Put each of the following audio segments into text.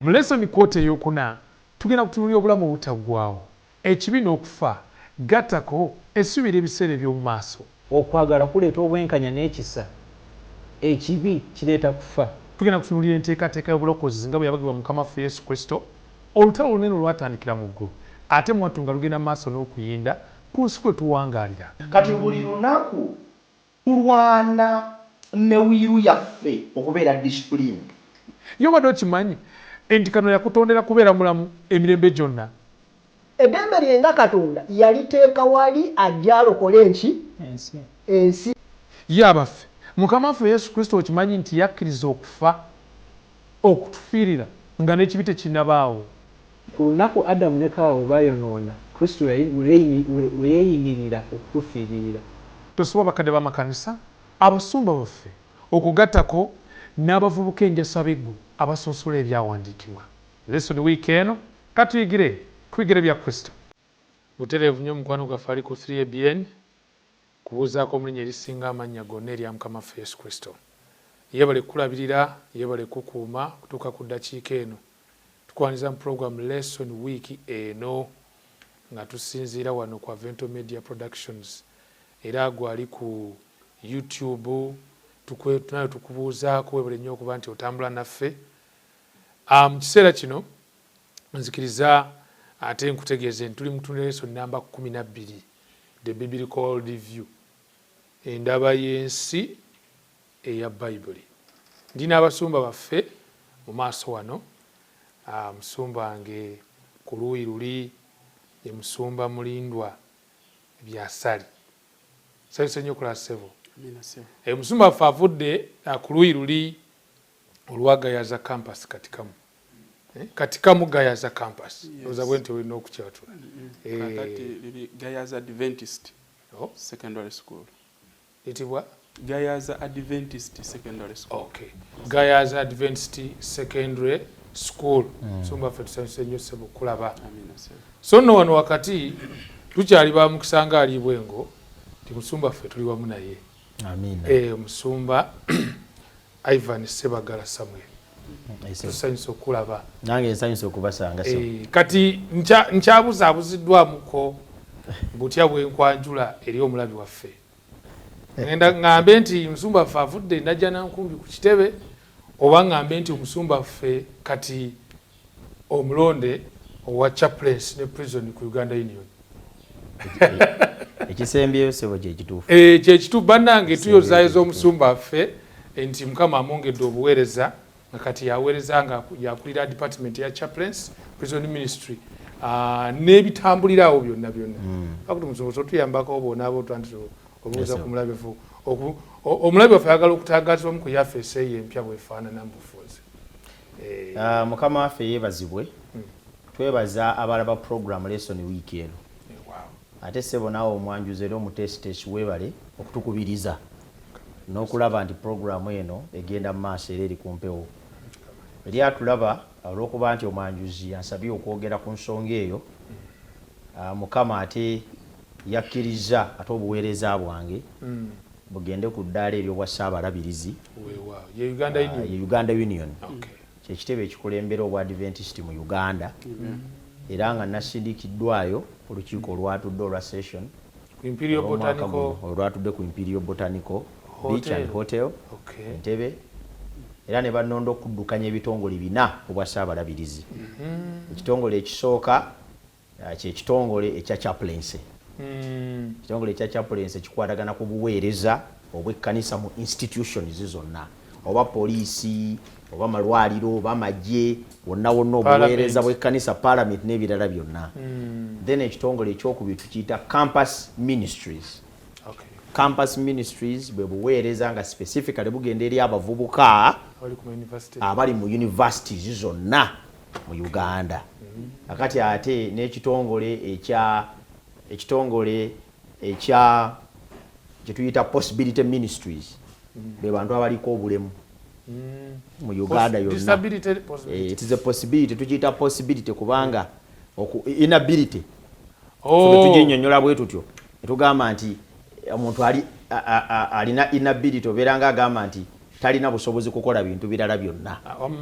Mu lesson quote eyokuna tugenda kutunulira obulamu obutaggwaawo, ekibi n'okufa, gattako essuubira ebiseera eby'omu maaso. Okwagala kuleeta obwenkanya n'ekisa, ekibi kireeta kufa. Tugenda kutunulira enteekateeka y'obulokozi nga bwe yabagibwa Mukama waffe Yesu Kristo. Olutalo olunene olwatandikira mu ggulu ate mwattu nga lugenda maaso n'okuyinda ku nsi kwe tuwangaalira. Kati buli lunaku tulwana ne wiiru yaffe okubeera discipline. Yo obadde okimanyi enti kano yakutondera kubeera mulamu emirembe gyonna. Eddembe lyenga Katonda yaliteeka wali ajja alokole ensi. Ye abaffe Mukama waffe Yesu Kristo okimanyi nti yakkiriza okufa okutufiirira nga n'ekibi tekinnabaawo. Ku lunaku Adamu ne Kaawa bayonoona, Kristo we yeeyimirira okutufiirira. Tusaba bakadde b'amakanisa, abasumba baffe okugattako n'abavubuka enjasa b'eggulu abasoosula ebyawandiikibwa. Lesson wiiki eno katuyigire ku bigere bya Kristo. Butereevu nnyo mukwano gwaffe ali ku 3ABN kubuuzaako mu linnya erisinga amannya gonna erya Mukama waffe Yesu Kristo. Yeebale kulabirira, yeebale kukuuma kutuuka ku ddakiika eno. Tukwaniza mu program lesson wiiki eno nga tusinziira wano ku Avento Media Productions era gwali ku YouTube. Nayo tukubuuzaako weebale nnyo okuba nti otambula naffe. Mu kiseera kino nzikiriza ate nkutegeeze nti tuli mu lesson namba 12, The Biblical Review, endaba y'ensi eya Bayibuli. Ndina abasumba baffe mu maaso wano. Musumba wange ku luuyi luli ye musumba Mulindwa Byasali. Sanyuse nnyo kulasebo. Musumba waffe avudde ku luuyi luli olwa Gayaza campus Katikamu. Katikamu Gayaza campus. Oza bwenti olina okukyatula. Kakati lili Gayaza Adventist Secondary School. Itibwa Gayaza Adventist Secondary School. Okay. Gayaza Adventist Secondary School. Musumba waffe tusanyuse nnyo ssebo kulaba. So nno wano wakati tukyali ba mukisa nga ali Bwengo ti musumba waffe tuli wamu naye. Amina. Musumba Ivan Sebagala Samuel. Tusanyuse okulaba. Nange nsanyuse okubasanga so. Kati nkyabuzaabuziddwamuko butya bwenkwanjula eri omulabi waffe. Ngenda ngambe nti musumba waffe avudde najja nankumbi ku kitebe oba ngambe nti omusumba waffe kati omulonde owa chaplains ne prison ku Uganda Union. Ekisembyeyo sebo kye kituufu. Kye kituufu bannange tuyozaayoza omusumba waffe nti Mukama amwongedde obuweereza nga kati yaweereza nga yakulira department ya chaplains prison ministry n'ebitambulirawo byonna. Akuti musumba tuyambako bonaabo twandise obuuza ku mulabi waffe. Omulabi waffe ayagala okutangazibwamu ku yafeesi eyo empya bwefaanana mu bufuzi. Mukama waffe yeebazibwe. Twebaza abalaba program lesson wiiki eno. Ate ssebo naawe omwanjuzi era omutesitesi weebale okutukubiriza n'okulaba nti programu eno egenda mu maaso era eri ku mpewo. Eri atulaba olw'okuba nti omwanjuzi yansabye okwogera ku nsonga eyo, Mukama ate yakkiriza ate obuweereza bwange bugende ku ddaala ery'obwa Ssaabalabirizi ye Uganda Union. Kyekitebe ekikulembera obwa Adventist mu Uganda era nga nasindikiddwayo olukiiko olwatudde olwa session olwatudde ku Imperial Botanical Beach and Hotel Entebbe era ne bannonda okuddukanya ebitongole 4 obwa Ssaabalabirizi. Ekitongole ekisooka kyekitongole ekya chaplaincy. Ekitongole ekya chaplaincy kikwatagana ku buweereza obw'ekkanisa mu institutions zonna, oba poliisi oba malwaliro oba magye wonna obuweereza bw'ekkanisa, parliament n'ebirala byonna. Then ekitongole ekyokubiri tukiyita campus ministries. Campus ministries bwe buweereza nga specifically bugenda eri abavubuka abali mu universities zonna mu Uganda. Akati ate n'ekitongole ekya kyetuyita possibility ministries be bantu abaliko obulemu mu Uganda yonna. It is a possibility, tukiyita possibility kubanga inability tuginyonnyola bwe tutyo netugamba nti omuntu alina inability obeera nga agamba nti talina busobozi kukola bintu birala byonna.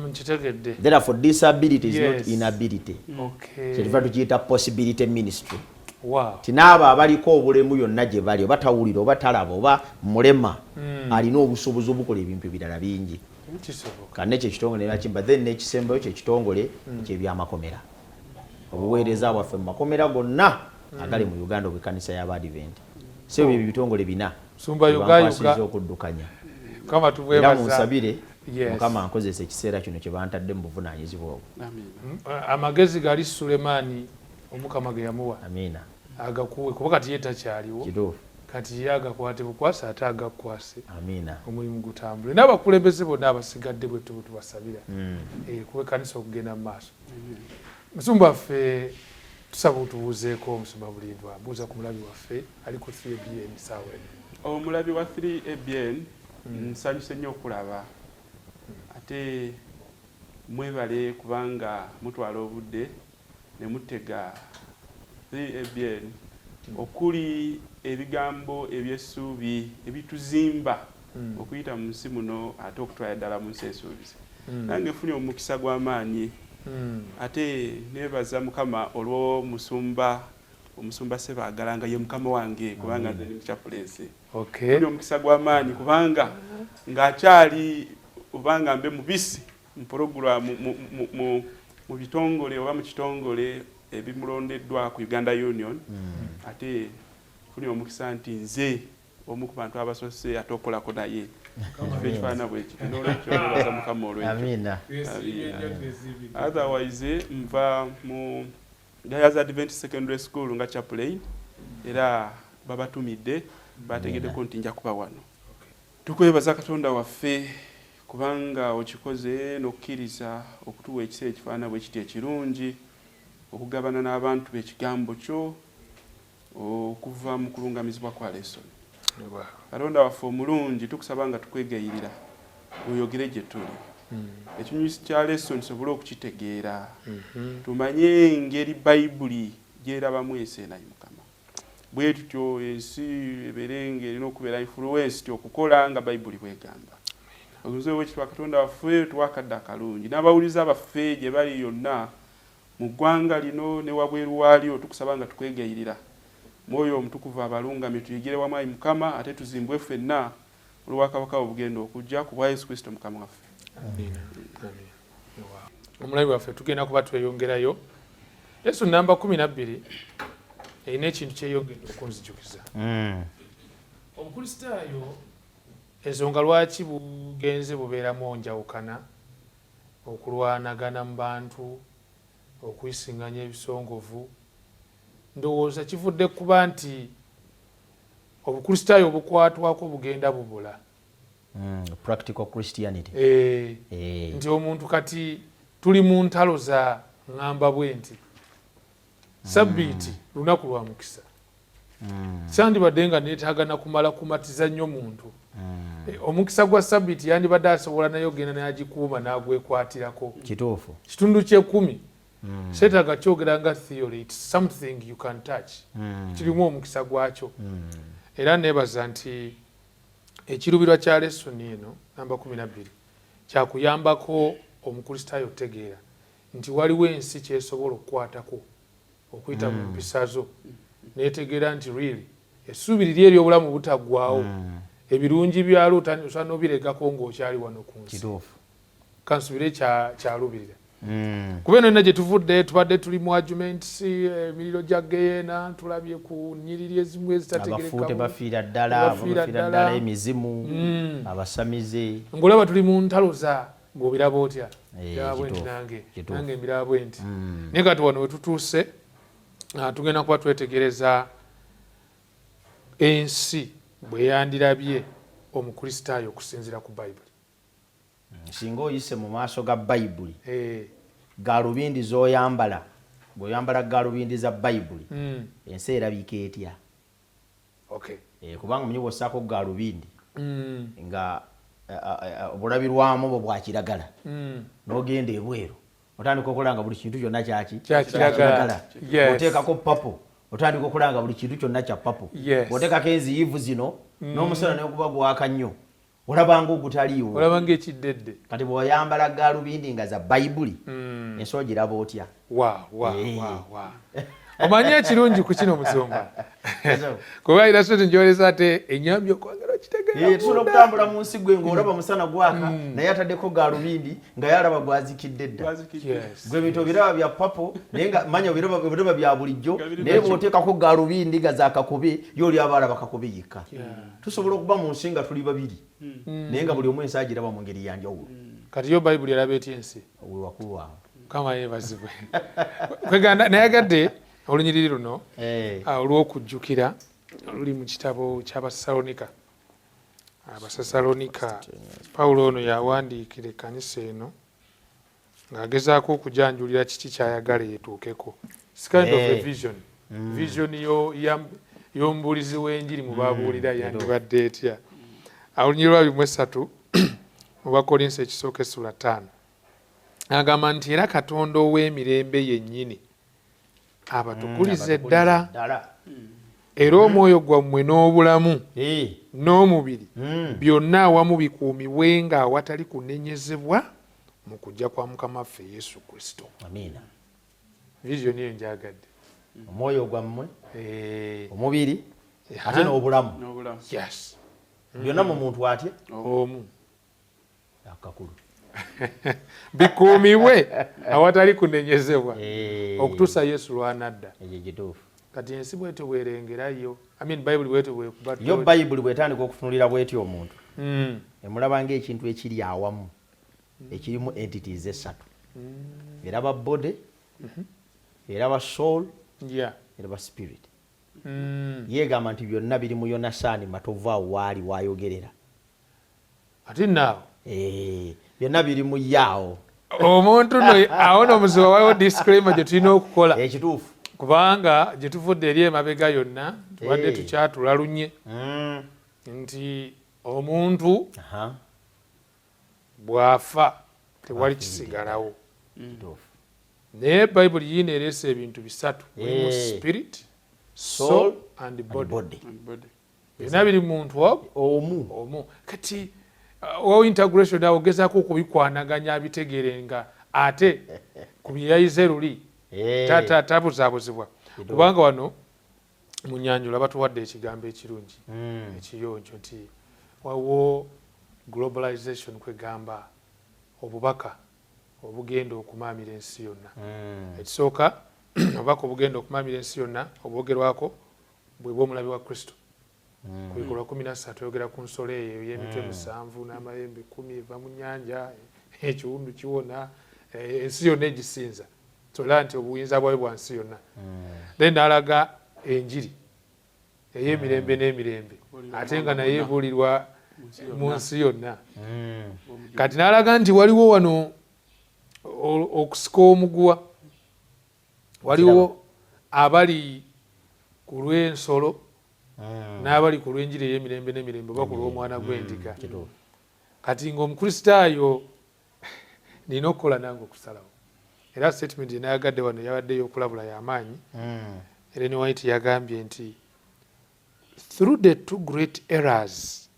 Nkitegedde. Therefore disability is Yes. not inability. Okay. Kyetuva tukiyita possibility ministry. Wow. Tinaaba abaliko obulemu yonna gye bali oba tawulira oba talaba oba mulema alina obusobozi obukola ebintu ebirala bingi. Kanne kye kitongole nakimba then n'ekisembayo kye kitongole ky'ebyamakomera. Obuweereza bwaffe mu makomera gonna agali mu Uganda obw'ekkanisa y'Abadiventi. So ebyo bitongole bina. Sumba Uganda okuddukanya. Kama tubwebaza. Era munsabire Yes. Mukama ankozesa ekiseera kino kye bantadde mu buvunaanyizibwa obwo. Amagezi gali Sulemani Omukama ge yamuwa. Amiina. Agakuwe kuba kati ye takyaliwo. Kituufu. Kati ye agakwate bukwasa ate agakwase. Amiina. Omulimu gutambule. N'abakulembeze bonna abasigadde bwe tubasabira. Kuba ekkanisa okugenda mu maaso. Musumba waffe tusaba otubuuzeeko Musumba Bulindwa. Buuza ku mulabi waffe ali ku 3ABN saawa eno. Omulabi wa 3ABN nsanyuse nnyo okulaba ate mwebale kubanga mutwala obudde ne mutega 3ABN okuli ebigambo ebyessuubi ebituzimba okuyita mu nsi muno ate okutwala ddala mu nsi esuubize. Nange nfunye omukisa gw'amaanyi ate nebaza Mukama olw'omusumba Sebaagala nga ye mukama wange kubanga nze ndi chaplaincy. Okay. Nfunye omukisa gw'amaanyi kubanga ng'akyali obanga mbe mubisi mu programu mu bitongole oba mu kitongole ebimulondeddwa ku Uganda Union ate funye omukisa nti nze omu ku bantu abasose atokolako naye kifo ekifaanana bweki n'olwekyo nebaza Mukama olwekyo. Amiina. Otherwise nva mu Gayaza Adventist Secondary School nga chaplain era babatumidde bategeddeko nti nja kuba wano. Tukwebaza Katonda waffe kubanga okikoze n'okkiriza okutuwa ekiseera ekifaanana bwe kiti ekirungi okugabana n'abantu b'ekigambo kyo okuva mu kulungamizibwa kwa lesson. Katonda waffe omulungi tukusaba nga tukwegayirira oyogere gye tuli. Ekinyusi kya lesson tusobole okukitegeera tumanye engeri Bayibuli gyerabamu ensi enayo Mukama. Bwe tutyo ensi ebeerenga erina okubeera influence okukola nga Bayibuli bwegamba. Oguzeewo ekitwa Katonda waffe tuwakadde akalungi n'abawuliza baffe gye bali yonna mu ggwanga lino ne wabweru waalyo tukusaba nga tukwegayirira Mwoyo Omutukuvu abalungamye tuyigire wamu ayi Mukama ate tuzimbwe ffenna olw'akabaka obugenda okujja ku bwa Yesu Kristo Mukama waffe. Amiina. Omulabi waffe tugenda kuba tweyongerayo. Yesu namba 12 erina ekintu kyeyongedde okunzijukiza. Obukristaayo ensonga lwaki bugenze bubeeramu njawukana okulwanagana mu bantu okuyisinganya ebisongovu ndowooza kivudde kuba nti obukristaayo obukwatwako bugenda bubula. Practical Christianity. Nti omuntu kati tuli mu ntalo za ngamba bwe nti Sabbiiti lunaku lwa mukisa. Sandibadde nga neetaagana kumala kumatiza nnyo muntu. Omukisa gwa Sabbiiti yandibadde asobola nayo genda n'agikuuma n'agwekwatirako. Kituufu. Kitundu ky'ekumi. Seetaaga kyogera nga theory, it's something you can touch. Kirimu omukisa gwakyo. Era neebaza nti ekirubirwa kya lesson eno namba 12 kyakuyambako omukristaayo otegeera nti waliwo ensi kyesobola okukwatako okuyita mu mpisa zo neetegeera nti really essuubi liri ery'obulamu butaggwaawo ebirungi byalo osaana obiregako ng'okyali wano ku nsi. Kituufu. Kansubire kyalubirira. Kuba eno gye tuvudde tubadde tuli mu arguments emiriro gya Geyeena tulabye ku nnyiriri ezimu ezitategerekeka. Abafu tebafiira ddala emizimu abasamize. Ng'olaba tuli mu ntalo za ng'obiraba otya. Biraba nti nange mbiraba bwe nti. Naye kati wano we tutuuse tugenda kuba twetegereza ensi bwe yandirabye omukristaayo okusinziira ku Bayibuli. Singa oyise mu maaso ga Bayibuli galubindi z'oyambala bw'oyambala galubindi za Bayibuli ensi erabika etya? Kubanga omanyi bw'ossaako galubindi nga obulabirwamu bwo bwa kiragala n'ogenda ebweru otandika okulanga buli kintu kyonna kya kiragala. Oteekako papo otandika okulanga buli kintu kyonna kya papo. Oteekako enziyivu zino n'omusana ne guba gwaka nnyo olabanga ogutaliiwo olabanga ekiddedde kati bw'oyambala gaalubindi nga za bayibuli ensolo giraba otya omanyi ekirungi ku kino Musumba kuba era so njoleza ate enyambi okwagala okitegeera tusobola okutambula mu nsi gwe ng'olaba musana gwaka naye ataddeko gaalubindi nga yalaba gwazikidde dda gwe bintu biraba bya papo naye nga manya biraba bya bulijjo naye bw'oteekako gaalubindi nga zaakakubi yoli abalaba kakubi yekka tusobola okuba mu nsi nga tuli babiri naye nga buli omu ensi agiraba mu ngeri yanjawulo kati yo bayibuli eraba etya ensi we wakulu awo kama yeebazibwe kweganda nayagadde olunyiriri luno olw'okujjukira luli mu kitabo ky'Abasalonika. Abasasalonika Pawulo ono yawandiikira ekkanisa eno ng'agezaako okujanjulira kiki kyayagala yetuukeko. It's kind of a vision. Vision y'omubuulizi w'enjiri mu babuulira yandibadde etya. Olunyiriri lwa 3 mu Bakolinso ekisooka essula 5 agamba nti era Katonda ow'emirembe yennyini abatukulize ddala era omwoyo gwammwe n'obulamu n'omubiri byonna awamu bikuumibwenga awatali kunenyezebwa mu kujja kwa Mukama waffe Yesu Kristo. Amiina. Vision eyo njagadde. Omwoyo gwammwe omubiri ate n'obulamu. Yes. Byonna mu muntu atya omu akakulu bikuumibwe awatali kunenyezebwa okutuusa Yesu lw'anadda. Ekyo kituufu. Kati ensi bwetyo bw'erengerayo Bayibuli bwetyo bwekuba yo Bayibuli bw'etandika okutunulira bwetyo omuntu emulaba ng'ekintu ekiri awamu ekirimu entities esatu eraba body eraba soul eraba spirit. Yeegamba nti byonna biri mu Yonasaani matovu awo waali wayogerera ati naawo byonna biri mu yaawo omuntu no awo n'omuziba waliwo disclaimer gye tulina okukola ekituufu kubanga gye tuvudde eri emabega yonna tubadde tukyatulalunye nti omuntu bw'afa tewali kisigalawo. Naye Bayibuli yiina ereese ebintu bisatu mulimu spirit, soul and body. Byonna biri muntu omu. Kati integration awo ogezaako okubikwanaganya abitegeerenga ate ku bye yayize luli tabuzaabuzibwa kubanga wano mu Nyanjula batuwadde ekigambo ekirungi ekiyonjo nti waliwo globalization kwegamba obubaka obugenda okumaamira ensi yonna. Ekisooka obubaka obugenda okumaamira ensi yonna obwogerwako bwe bw'omulabi wa Kristo. Ku Bikolwa 13 oyogera ku nsolo eyo y'emitwe 7 n'amayembe 10 eva mu nnyanja ekiwundu kiwona ensi yonna egisinza tola nti obuyinza bwawe bwa nsi yonna. Then n'alaga enjiri ey'emirembe n'emirembe ate nga naye ebuulirwa mu nsi yonna. Kati n'alaga nti waliwo wano okusika omuguwa waliwo abali ku lw'ensolo n'abali ku lw'enjiri ey'emirembe n'emirembe oba ku lw'omwana gw'endiga. Kati ng'omukristaayo nina okukola nange okusalawo era statement enayagadde wano yabaddeyo okulabula y'amaanyi. Ellen White yagambye nti through the two great errors,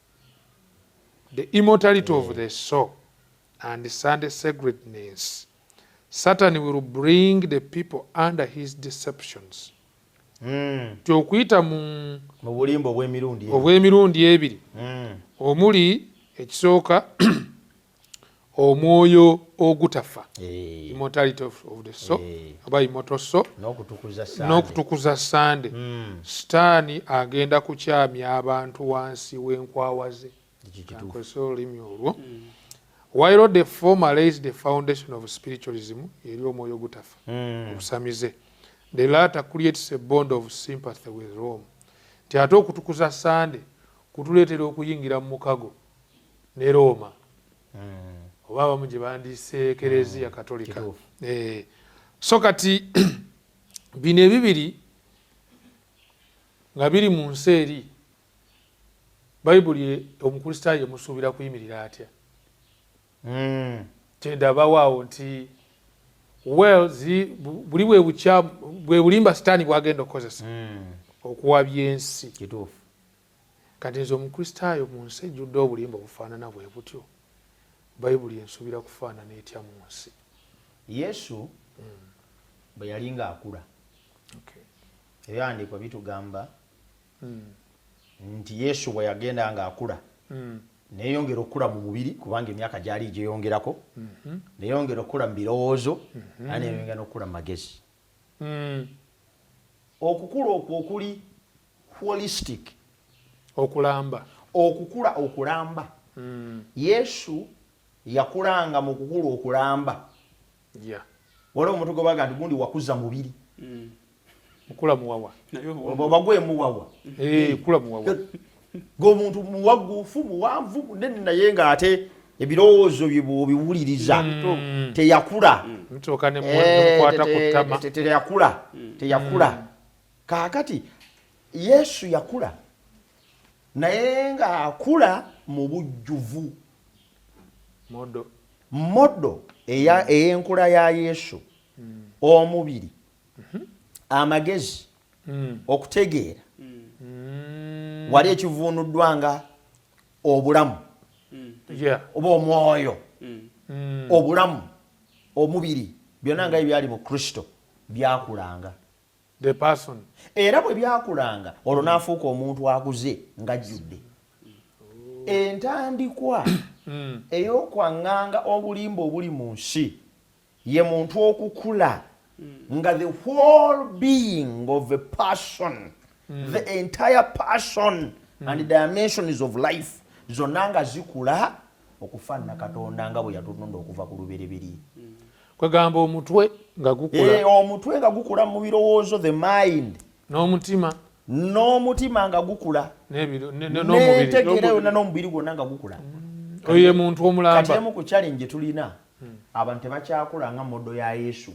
the immortality of the soul and the Sunday sacredness, Satan will bring the people under his deceptions. Okuyita mu bulimba obw'emirundi ebiri omuli ekisooka omwoyo ogutafa immortality of the soul oba immortal soul n'okutukuza Sande. Sitaani agenda kukyamya abantu wansi w'enkwawa ze akozesa olulimi olwo. While the former lays the foundation of spiritualism eri omwoyo ogutafa obusamize, the latter creates a bond of sympathy with Rome. Ti ate okutukuza Sande kutuleetera okuyingira mu mukago ne Roma oba abamu gye bandiise Ekereziya Katolika. So kati bino ebibiri nga biri mu nsi eri Bayibuli omukristaayo emusuubira kuyimirira atya? Kyendaba awo nti buli bwe bulimba Sitaani bwagenda okukozesa okuwabya ensi kati nze omukristaayo mu nsi ejjudde obulimba obufaanana bwe butyo bayibuli ensuubira kufaanana etya mu nsi. Yesu bwe yali ng'akula ebyawandiikibwa bitugamba nti Yesu bwe yagenda ng'akula neeyongera okukula mu mubiri kubanga emyaka gyali gyeyongerako, neeyongera okukula mu birowoozo era neeyongera n'okukula mu magezi. Okukula okwo okuli holistic, okulamba, okukula okulamba. Yesu yakulanga mu kukula okulamba. Waliwo omuntu gwebaga nti gundi wakuza mubiri. Okula muwawa. Oba gwe muwawa. Okula muwawa. Ng'omuntu muwagufu muwanvu munene naye ng'ate ebirowoozo bye bw'obiwuliriza teyakula. Mutuuka ne mukwata ku ttama. Teyakula. Kaakati Yesu yakula naye ng'akula mu bujjuvu. Modo ey'enkula ya Yesu, omubiri, amagezi, okutegeera, wali ekivuunuddwa nga obulamu oba omwoyo, obulamu, omubiri, byonna nga byali mu Kristo byakulanga. The person. Era bwe byakulanga olwo n'afuuka omuntu akuze ng'ajjudde. Entandikwa ey'okwaŋŋanga obulimba obuli mu nsi ye muntu okukula nga the whole being of a person, the entire person and the dimensions of life zonna nga zikula okufaanana Katonda nga bwe yatonda okuva ku lubereberye. Kwegamba omutwe nga gukula. Omutwe nga gukula mu birowoozo, the mind. N'omutima nga gukula. N'entegeera yonna n'omubiri gwonna nga gukula. Oye muntu omulamba. Kati emu ku challenge gye tulina abantu tebakyakula nga modo ya Yesu.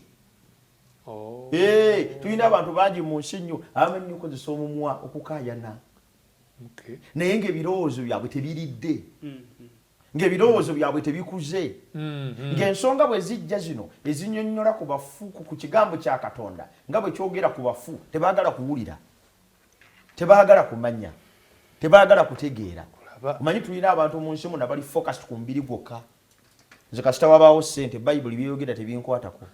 Tulina abantu bangi mu nsi nnyo abamanyi okukozesa omumwa okukaayana. Naye ng'ebirowoozo byabwe tebiridde. Ng'ebirowoozo byabwe tebikuze. Ng'ensonga bwe zijja zino ezinnyonnyola ku bafu ku kigambo kya Katonda nga bwe kyogera ku bafu tebaagala kuwulira, tebaagala kumanya, tebaagala kutegeera. Manyi tulina abantu mu nsi muno bali focused ku mubiri gwokka. Nze kasita wabaawo ssente Bayibuli byeyogera tebinkwatako.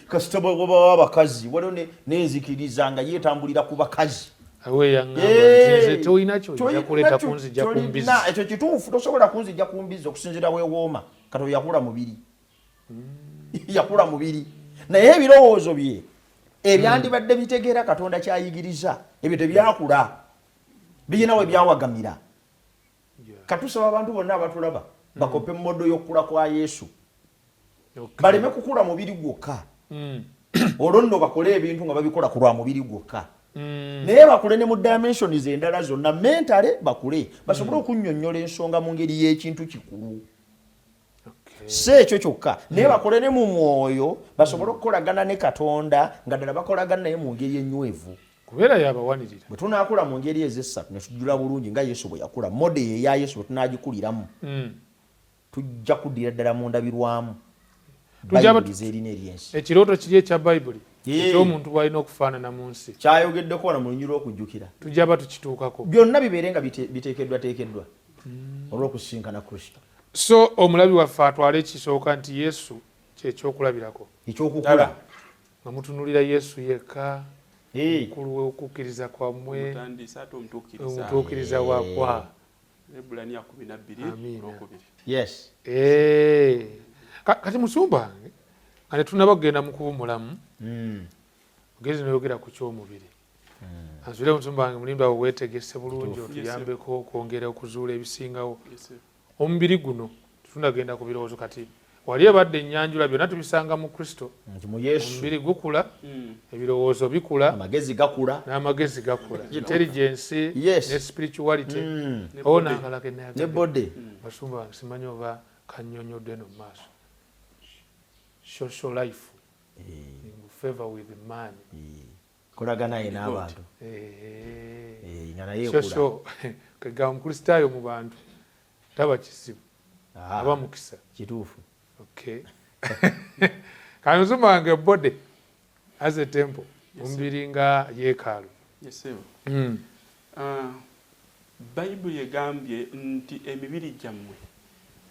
Kasita wabaawo abakazi waliwo n'enzikiriza nga yeetambulira ku bakazi. Ekyo kituufu, tosobola kunzijja ku mbizi okusinziira weewooma. Kato yakula mubiri. Yakula mubiri. Naye ebirowoozo bye ebyandibadde bitegeera Katonda kyayigiriza ebyo tebyakula. Birina we byawagamira. Katusaba abantu bonna abatulaba bakope modo y'okukula kwa Yesu. Baleme kukula mubiri gwokka. Olwo nno bakole ebintu nga babikola ku lwa mubiri gwokka. Naye bakule ne mu dimensions endala zonna, mentale bakule basobole okunnyonnyola ensonga mu ngeri y'ekintu kikulu. Si ekyo kyokka, naye bakole ne mu mwoyo basobole okukolagana ne Katonda nga ddala bakolagana naye mu ngeri ennywevu. Kubeera yabawanirira. Bwe tunaakula mu ngeri ez'essatu ne tujjula bulungi nga Yesu bwe yakula, mode eya Yesu bwe tunaagikuliramu tujja kuddira ddala mu ndabirwamu. Ekirooto kiri ekya Bayibuli eky'omuntu bw'alina okufaanana mu nsi kyayogeddeko wano mu lunyiri lw'okujjukira tujjaba tukituukako. Byonna bibeere nga biteekeddwa olw'okusinkana Kristo. So omulabi waffe atwale ekisooka nti Yesu kyekyokulabirako ekyokukula nga mutunulira Yesu yekka mukulu w'okukkiriza kwammwe omutuukiriza wakwa. Ebbulaniya 12:2. Yes. Kati musumba wange nga netunaba kugenda mu kuwummulamu ogezi noyogera ku kyomubiri ansubire musumba wange mulimba we weetegese bulungi otuyambeko okwongera okuzuula ebisingawo. Omubiri guno tunagenda ku birowoozo kati wali ebadde ennyanjula byonna tubisanga mu Kristo. Omubiri gukula, ebirowoozo bikula, amagezi gakula, n'amagezi gakula, intelligence ne spirituality onangalake ne body. Basumba wange simanyi oba kannyonnyodde no mu maaso. Social life in favor with the man. Kolagana ina abantu. Nga naye ekula. Kega omukristaayo mu bantu taba kisibu. Aba mukisa. Kituufu. Okay. Kano musumba wange body as a temple. Omubiri nga yeekaalu. Yes, sir. Bayibuli egambye nti emibiri gyammwe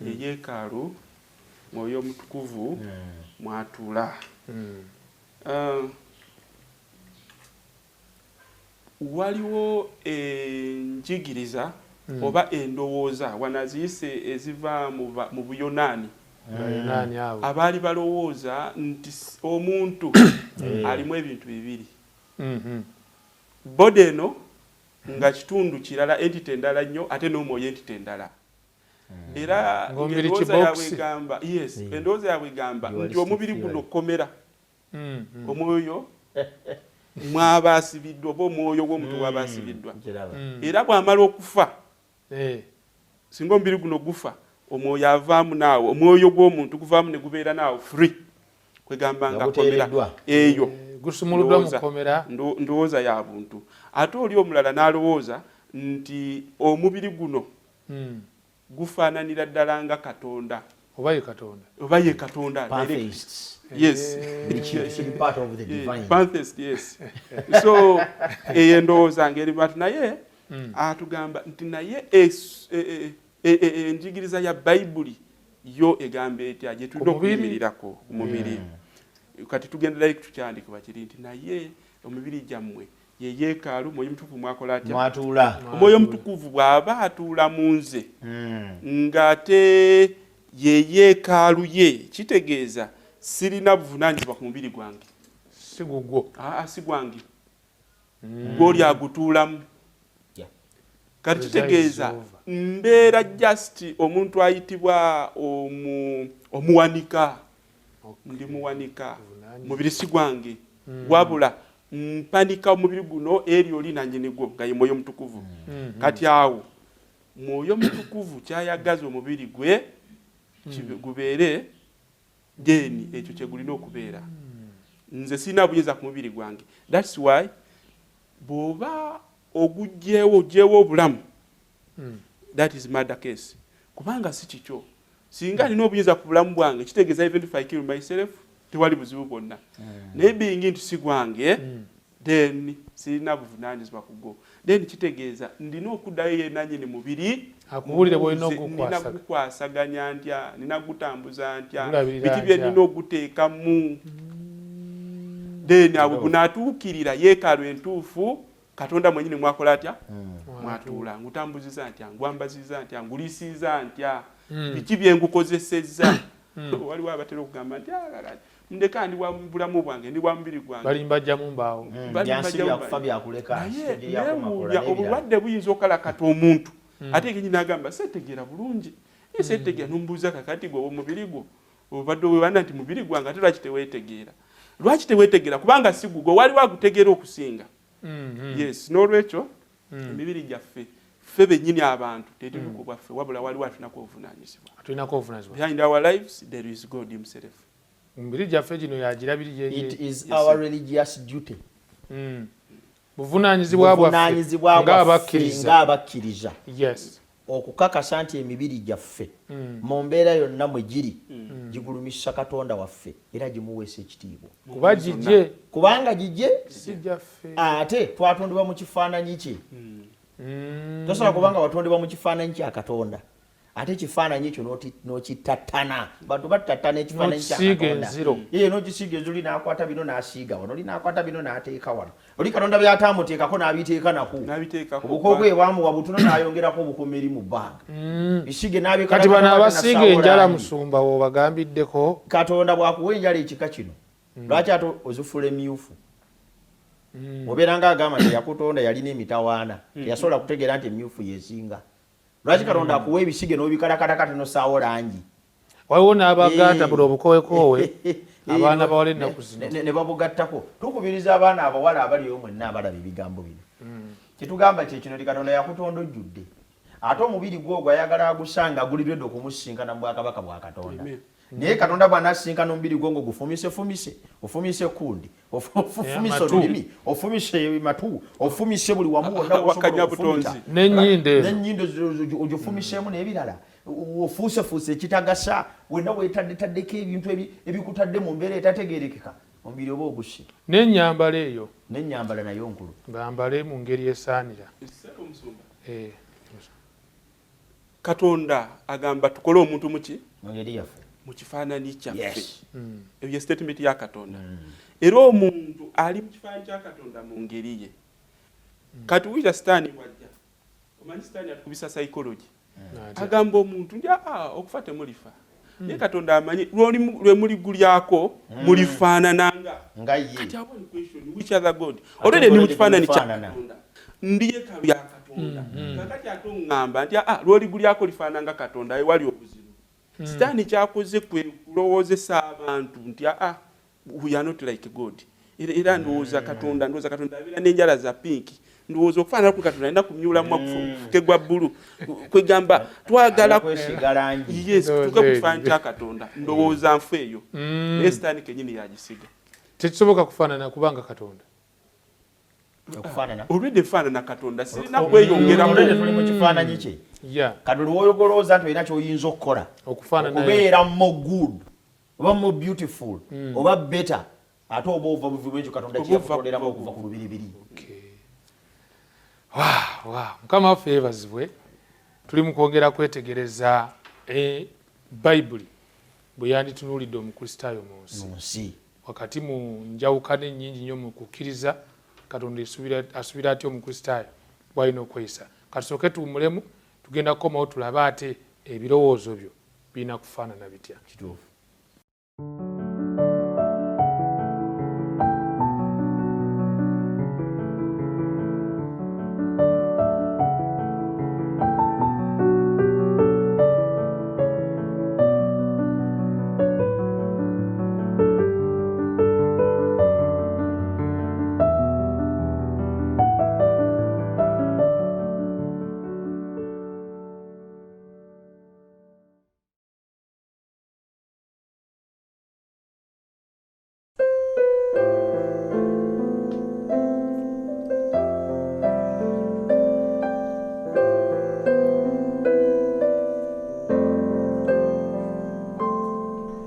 eyeekaalu Mwoyo Mutukuvu mwatuula. Waliwo enjigiriza oba endowooza wanaziyise eziva mu Buyonaani abaali balowooza nti omuntu alimu ebintu bibiri, body eno nga kitundu kirala, entity endala nnyo, ate n'omwoyo entity endala. Era endowooza yaabwe egamba endowooza yaabwe egamba nti omubiri guno komera, omwoyo mwaba asibiddwa oba omwoyo gw'omuntu waba asibiddwa. Era bw'amala okufa, singa omubiri guno gufa, omwoyo avaamu naawe, omwoyo gw'omuntu guvaamu ne gubeera naawe free, kwegamba nga komera eyo gusumuluddwa mu komera, ndowooza ya buntu. Ate oli omulala n'alowooza nti omubiri guno gufaananira ddala nga Katonda oba ye Katonda, oba ye Katonda. Yes, part of the divine. Pantheist, yes. So endowooza ngeri batu naye atugamba nti naye enjigiriza ya Bayibuli yo egamba etya gye tulina okuyimirirako omubiri. Kati tugendera tukyandikibwa kiri nti naye omubiri gyammwe ye yeekaalu, Mwoyo Mutukuvu mwakola atya? Mwatuula. Omwoyo Mutukuvu bw'aba atuula mu nze ng'ate ye yeekaalu ye, kitegeeza sirina buvunaanyizibwa ku mubiri gwange, si gugwo, si gwange, gw'oli agutuulamu. Kati kitegeeza mbeera just omuntu ayitibwa omuwanika, ndi muwanika, mubiri si gwange, wabula mpanika omubiri guno eri oli nange negwo nga ye Mwoyo Mutukuvu. Kati awo Mwoyo Mutukuvu kyayagaza omubiri gwe gubeere, then ekyo kye gulina okubeera. Nze sirina buyinza ku mubiri gwange. That's why bw'oba ogugyewo obulamu, that is murder case. Kubanga si kikyo. Singa nina obuyinza ku bulamu bwange, kitegeeza even if I kill myself, tewali buzibu bwonna. Naye bingi nti si gwange, then sirina buvunaanyizibwa ku gwo. Then kitegeeza ndina okuddayo yennyini mubiri, akubuulire bw'olina okukwasaganya ntya, nina gutambuza ntya, biki bye nina oguteekamu. Then abo gunaatuukirira yeekaalu entuufu, Katonda mwennyini mwakola atya? Mwatuula. Ngutambuziza ntya, ngwambaziza ntya, ngulisiiza ntya, biki bye ngukozesezza. Waliwo abatera okugamba nti ndeka ndi wa bulamu bwange, ndi wa mubiri gwange, balimbajja mu mbaawo, obulwadde buyinza okalakata omuntu ate kenyini agamba setegeera bulungi, setegeera nombuuza kakati gwe omubiri gwo obadde webanda nti mubiri gwange ate lwaki teweetegeera? Lwaki teweetegeera? Kubanga si gugwo, waliwo agutegeera okusinga. Yes, n'olwekyo emibiri gyaffe ffe bennyini abantu tetuli ku bwaffe, wabula waliwo atunako obuvunaanyizibwa. Behind our lives there is God himself. Emibiri gyaffe gino yagirabirira. It is our religious duty. Buvunaanyizibwa bwaffe ng'abakkiriza. Yes. Okukakasa nti emibiri gyaffe mu mbeera yonna mwe giri gigulumisa Katonda waffe era gimuweesa ekitiibwa. Kuba gijje. Kubanga gijje si gyaffe. Ate twatondebwa mu kifaananyi kye. Tosobola kubanga watondebwa mu kifaananyi kya Katonda. Ate ekifaananyi ekyo n'okitattana. Bantu battattana ekifaananyi kya Katonda. N'okisiiga enziro n'akwata bino n'asiiga wano, oli n'akwata bino n'ateeka wano. Oli Katonda by'ataamuteekako n'abiteeka nako. Obukookwe bwamuwa butono n'ayongerako obukomeri mu bbanga. Bisiige n'abika. Kati bano abasiiga enjala Musumba w'obagambiddeko. Katonda bw'akuwa enjala ekika kino, lwaki ate ozifula emyufu? Obeera ng'agamba nti yakutonda yalina emitawaana, teyasobola kutegeera nti emyufu yesinga. Lwaki Katonda akuwa ebisige n'obikalakatakati n'osaawo langi? Waliwo n'abagatta buli obukowekoowe abaana bawala ennaku zino ne babugattako. Tukubiriza abaana abawala abaliyo mwenna abalaba ebigambo bino. Kitugamba kyekino ti Katonda yakutonda ojjudde. Ate omubiri gw'ogwo ayagala agusanga aguliredde okumusinkana mu bwakabaka bwa Katonda. Naye Katonda bw'anaasinkana omubiri gwo ng'ogufumise, ofumise kundi, ofumise olulimi, ofumise matu, ofumise buli wamu wonna wakanya butonzi n'ennyindo ogifumiseemu n'ebirala, ofuusefuuse ekitagasa, wenna weetadde-taddeko ebintu ebikutadde mu mbeera etategeerekeka, omubiri oba ogusse. N'ennyambala eyo, n'ennyambala nayo nkulu, bambale mu ngeri esaanira. Katonda agamba tukole omuntu muki ngeri yaffe mu kifaananyi kyaffe. yes Ebyo statement ya Katonda. Era omuntu ali mu kifaananyi kya Katonda mu ngeri ye. Kati wija sitaani wajja. Omanyi sitaani atukubisa psychology. Agamba omuntu nti okufa temulifa. Naye Katonda amanyi lwe muligulyako mulifaanananga. nga ye Kati awo ni question which other God? Already ni mu kifaananyi kya Katonda. Ndiye kalu ya Katonda. Kakati ate oŋŋamba nti lw'oligulyako lifaananga Katonda ewali obuzibu. Sitaani kyakoze kwe kulowoozesa abantu nti we are not like God. Era ndowooza Katonda abeera n'enjala za pinki. Ndowooza okufaanana ku Katonda alina kumyulamu kegwa bbulu. Kwegamba twagala kwesiga langi yes tuke ku kifaananyi kya Katonda. Ndowooza nfe eyo. Naye Sitaani kennyini yagisiga. Tekisoboka kufaanana kubanga Katonda. okufaanana Already nfaanana Katonda sirina kweyongera already tuli mu kifaananyi kye kati lwoyogolooza nti olina kyoyinza okukola okubeera mo good oba mo beautiful oba better ate oba ova buvibu ekyo Katonda kyeyakukoleramu okuva ku lubiribiri. Mukama waffe yeebazibwe. Tuli mu kwongera kwetegereza Bayibuli bwe yanditunuulidde omukristaayo mu nsi wakati mu njawukana ennyingi nnyo mu kukkiriza Katonda asubira atya omukristaayo bw'alina okweyisa. Katusooke tuwummulemu tugenda kukomawo tulabe ate ebirowoozo byo birina kufaanana bitya. Kituufu.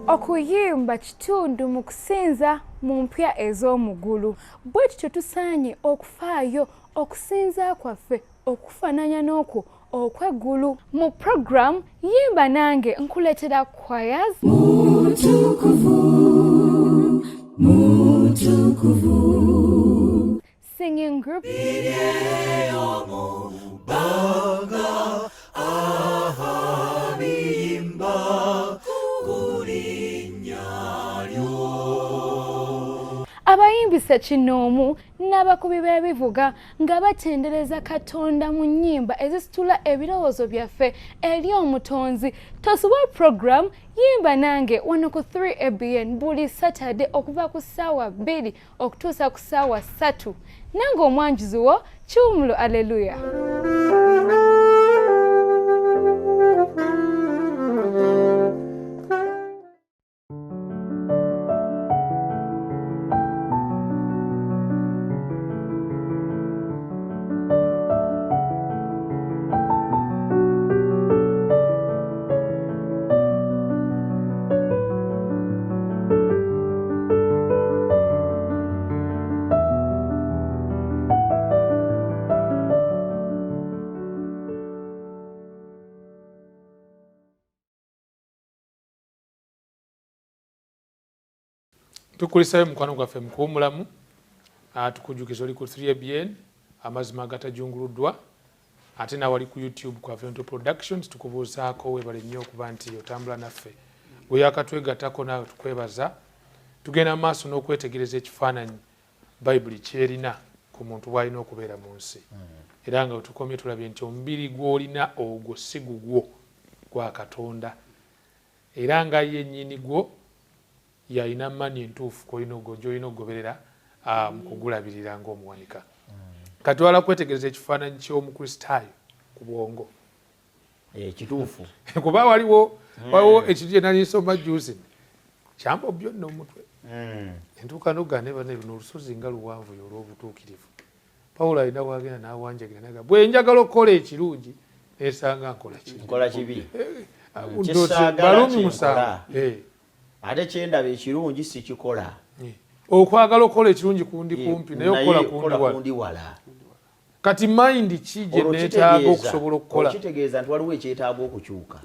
Okuyimba kitundu mu kusinza mu mpya ez'omugulu. Bwe tutyo tusaanye okufaayo okusinza kwaffe okufaananya n'okwo okweggulu. Mu program Yimba Nange nkuleetera choirs singing group abayimbi ssekinnoomu n'abakubi b'ebivuga nga batendereza Katonda mu nnyimba ezisitula ebirowoozo byaffe eri omutonzi. Tosubwa program Yimba Nange wano ku 3ABN buli Saturday okuva ku ssaawa 2 okutuusa ku ssaawa 3. Nange omwanjuzi wo Kiwumulo Aleluya. Tukulisayo mukwano gwaffe mu kuwummulamu. Tukujjukiza oli ku 3ABN amazima agatajunguluddwa ate nawali ku YouTube kwa Vento Productions. Tukubuuzaako weebale nnyo okuba nti otambula naffe. Bwe yakatwegattako naawe tukwebaza. Tugenda mu maaso n'okwetegereza ekifaananyi Bayibuli kyerina ku muntu bw'alina okubeera mu nsi. Era nga tukomye tulabye nti omubiri gw'olina ogwo si gugwo gwa Katonda. Era nga ye nnyini gwo yalina mani entuufu gy'olina okugoberera mu kugulabirira ng'omuwanika. Katwala kwetegereza ekifaananyi ky'omukristaayo ku bwongo. Kituufu. Kuba waliwo ekintu kye nali nsoma juzi kyamba byonna omutwe. Entuuka n'ogane bane bino olusozi nga luwanvu olw'obutuukirivu. Pawulo alina wagenda n'awanjagira naga bwe njagala okukola ekirungi nesanga nkola kibi. Balumi musanvu. Ate kyendaba ekirungi sikikola. Okwagala okukola ekirungi kundi kumpi naye okukola kundi wala. kati mind kije neetaaga okusobola okukola okitegeeza nti waliwo ekyetaaga okukyuka.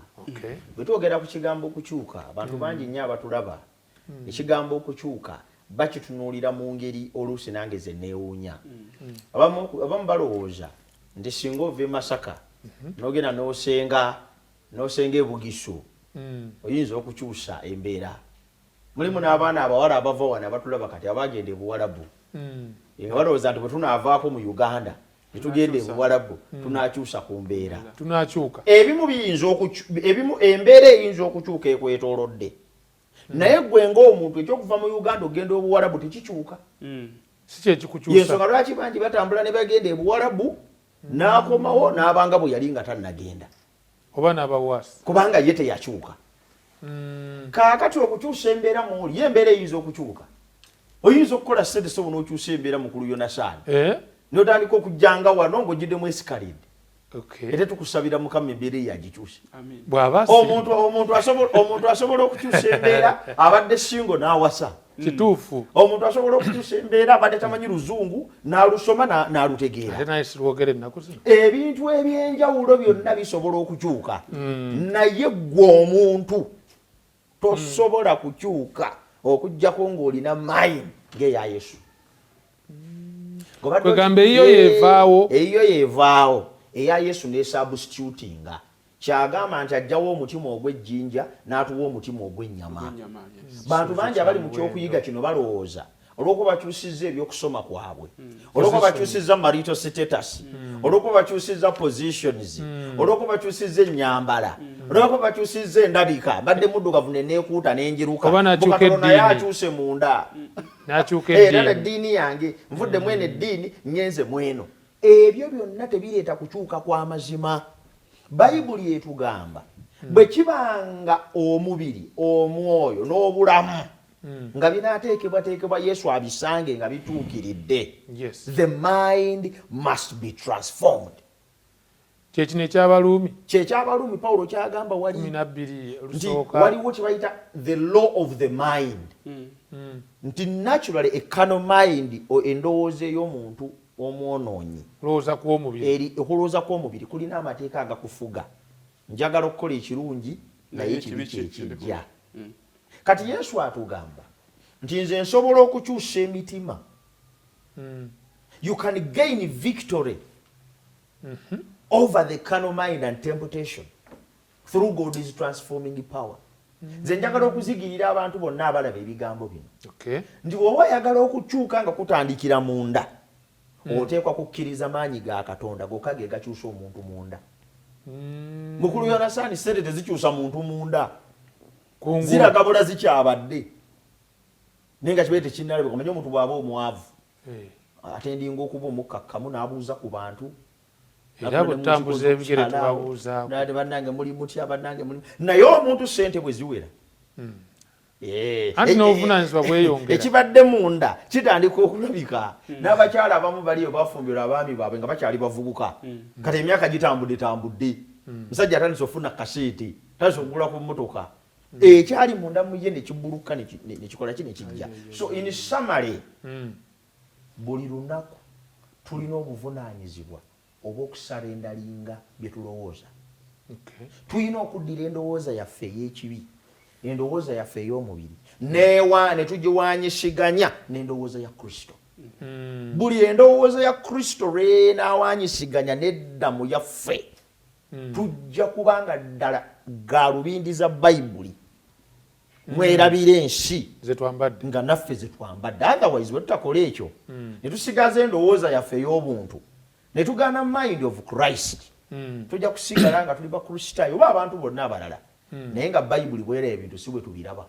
Bwe twogera ku kigambo okukyuka abantu bangi nnyo abatulaba ekigambo okukyuka bakitunuulira mu ngeri oluusi nange ze neewuunya. Abamu balowooza nti singa ova e Masaka n'ogenda n'osenga e Bugisu oyinza okukyusa embeera. Mulimu n'abaana abawala abava wano abatulaba kati abagenda e Buwarabu nga balowooza nti bwe tunaavaako mu Uganda ne tugenda e Buwarabu tunaakyusa ku mbeera. Tunaakyuka. Ebimu embeera eyinza okukyuka ekwetoolodde. Naye gwe ng'omuntu ekyokuva mu Uganda ogenda e Buwarabu tekikyuka. Si kyekikukyusa. Yensonga lwaki bangi batambula ne bagenda e Buwarabu n'akomawo n'abanga bwe yali nga tannagenda. Oba n'abawaasi. Kubanga ye teyakyuka. Kaakati okukyusa embeera mw'oli ye embeera eyinza okukyuka. Oyinza okukola ssente so n'okyusa embeera mukulu Yonasaani. N'otandika okujjanga wano ng'ogiddemu esikalidde. Era tukusabira Mukama embeera yagikyusa. Omuntu asobola okukyusa embeera abadde singo n'awasa. Kituufu. Omuntu asobola okukyusa embeera abadde tamanyi Luzungu n'alusoma n'alutegeera. Ebintu eby'enjawulo byonna bisobola okukyuka. Naye ggwe omuntu tosobola kukyuka okuggyako ng'olina mind ng'eya Yesu. Kwegamba eyo yeevaawo eya Yesu ne substitutinga. Kyagamba nti ajjawo omutima ogw'ejjinja n'atuwa omutima ogw'ennyama. Bantu bangi abali mu kyokuyiga kino balowooza olw'okuba bakyusizza ebyokusoma kwabwe, olw'okuba bakyusizza marital status, olw'okuba bakyusizza positions, olw'okuba bakyusizza ennyambala, olw'okuba bakyusizza endabika, mbadde muddugavu ne neekuuta n'enjiruka, Bukatono naye akyuse munda. Era eddiini yange nvudde mweno eddiini nyenze mweno. Ebyo byonna tebireeta kukyuka kw'amazima. Bayibuli etugamba bwe kibanga omubiri, omwoyo n'obulamu nga binaateekebwateekebwa Yesu abisange nga bituukiridde. The mind must be transformed. Kyekino ekyabaluumi. Kyekyabaluumi Pawulo kyagamba waliwo kye bayita the law of the mind. Nti naturally a carnal mind endowooza ey'omuntu omwonoonyi. Okulowooza kw'omubiri kulina amateeka agakufuga. Njagala okukola ekirungi naye ekibi kyekijja. Kati Yesu atugamba nti nze nsobola okukyusa emitima. You can gain victory over the carnal mind and temptation through God's transforming power. Nze njagala okuzigirira abantu bonna abalaba ebigambo bino. Nti bw'oba oyagala okukyuka nga kutandikira munda, oteekwa kukkiriza maanyi ga Katonda gokka ge gakyusa omuntu munda. Mukulu Yonasaani ssente tezikyusa muntu munda. Ziragabula zikyabadde. Naye nga kibaire tekinnalabika. Omanyi omuntu bw'aba omwavu atendinga okuba omukkakkamu n'abuuza ku bantu. Era bw'otambuza ebigere tubabuuzaako. Bannange muli mutya, bannange muli. Naye omuntu ssente bwe ziwera. Anti n'obuvunaanyizibwa bweyongera. Ekibadde munda kitandika okulabika. N'abakyala abamu baliyo bafumbirwa abaami baabwe nga bakyali bavubuka. Kati emyaka gitambudde. Musajja atandise ofuna kaseeti, atandise okugula ku mmotoka. Ekyali munda mu ye ne kibuluka ne kikola ki ne kijja. So in summary, buli lunaku tulina obuvunaanyizibwa obw'okusalendalinga bye tulowooza. Tulina okuddira endowooza yaffe ey'ekibi, endowooza yaffe ey'omubiri, ne tugiwaanyisiganya n'endowooza ya Kristo. Buli endowooza ya Kristo lw'enaawaanyisiganya n'eddamu yaffe, tujja kubanga ddala gaalubindi za Bayibuli mwerabira ensi nga naffe ze twambadde. Otherwise bwe tutakola ekyo ne tusigaza endowooza yaffe ey'obuntu ne tugaana mind of Christ, tujja kusigala nga tuli bakristaayo oba abantu bonna abalala, naye nga Bayibuli bwera ebintu si bwe tubiraba.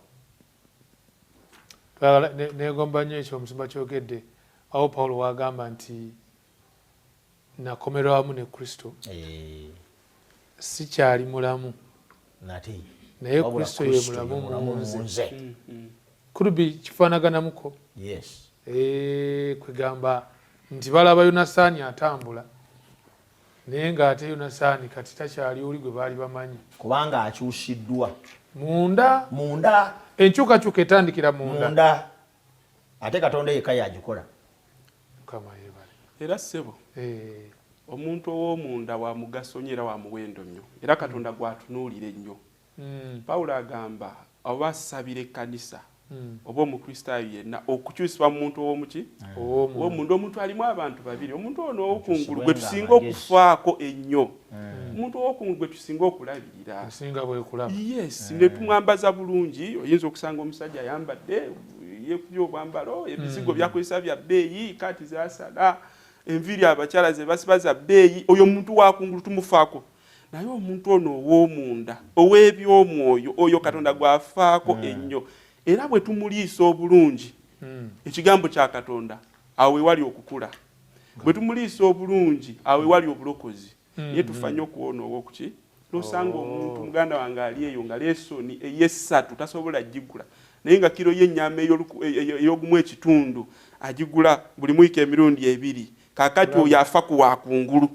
Negomba nnyo ekyo omusumba kyogedde awo Pawulo wagamba nti nakomerwa wamu ne Kristo, sikyali mulamu naye Kristo ye mulamu mu nze. Kurubi kifaanaganamuko. Kwegamba nti balaba Yonasaani atambula naye ng'ate Yonasaani kati takyali oli gwe baali bamanyi kubanga akyusiddwa munda. Enkyukakyuka etandikira munda. Ate Katonda yekka yagikola. Mukama yeebale. Era ssebo omuntu ow'omunda wa mugaso nnyo era wa muwendo nnyo era Katonda gwatunuulira ennyo. Pawulo agamba oba asabira ekkanisa oba omukristaayo yenna okukyusibwa mu muntu ow'omuki ow'omunda. Omuntu alimu abantu babiri, omuntu ono ow'okungulu gwe tusinga okufaako ennyo, omuntu ow'okungulu gwe tusinga okulabirira. Yes, ne tumwambaza bulungi. Oyinza okusanga omusajja ayambadde yeekubye obwambalo, ebizigo byakozesa bya bbeeyi, kati zasala, enviiri abakyala ze basiba za bbeeyi. Oyo omuntu wakungulu tumufaako. Naye omuntu ono ow'omunda ow'ebyomwoyo oyo Katonda gwafaako ennyo. Era bwe tumuliisa obulungi ekigambo kya Katonda awo wali okukula. Bwe tumuliisa obulungi awo wali obulokozi. Ye tufanye okuwona ow'okuki nosanga omuntu muganda wange ali eyo nga lesoni ey'essatu tasobola gigula, naye nga kiro y'ennyama ey'ogumu ekitundu agigula buli wiiki emirundi 2. Kaakati oyo afa ku wakungulu.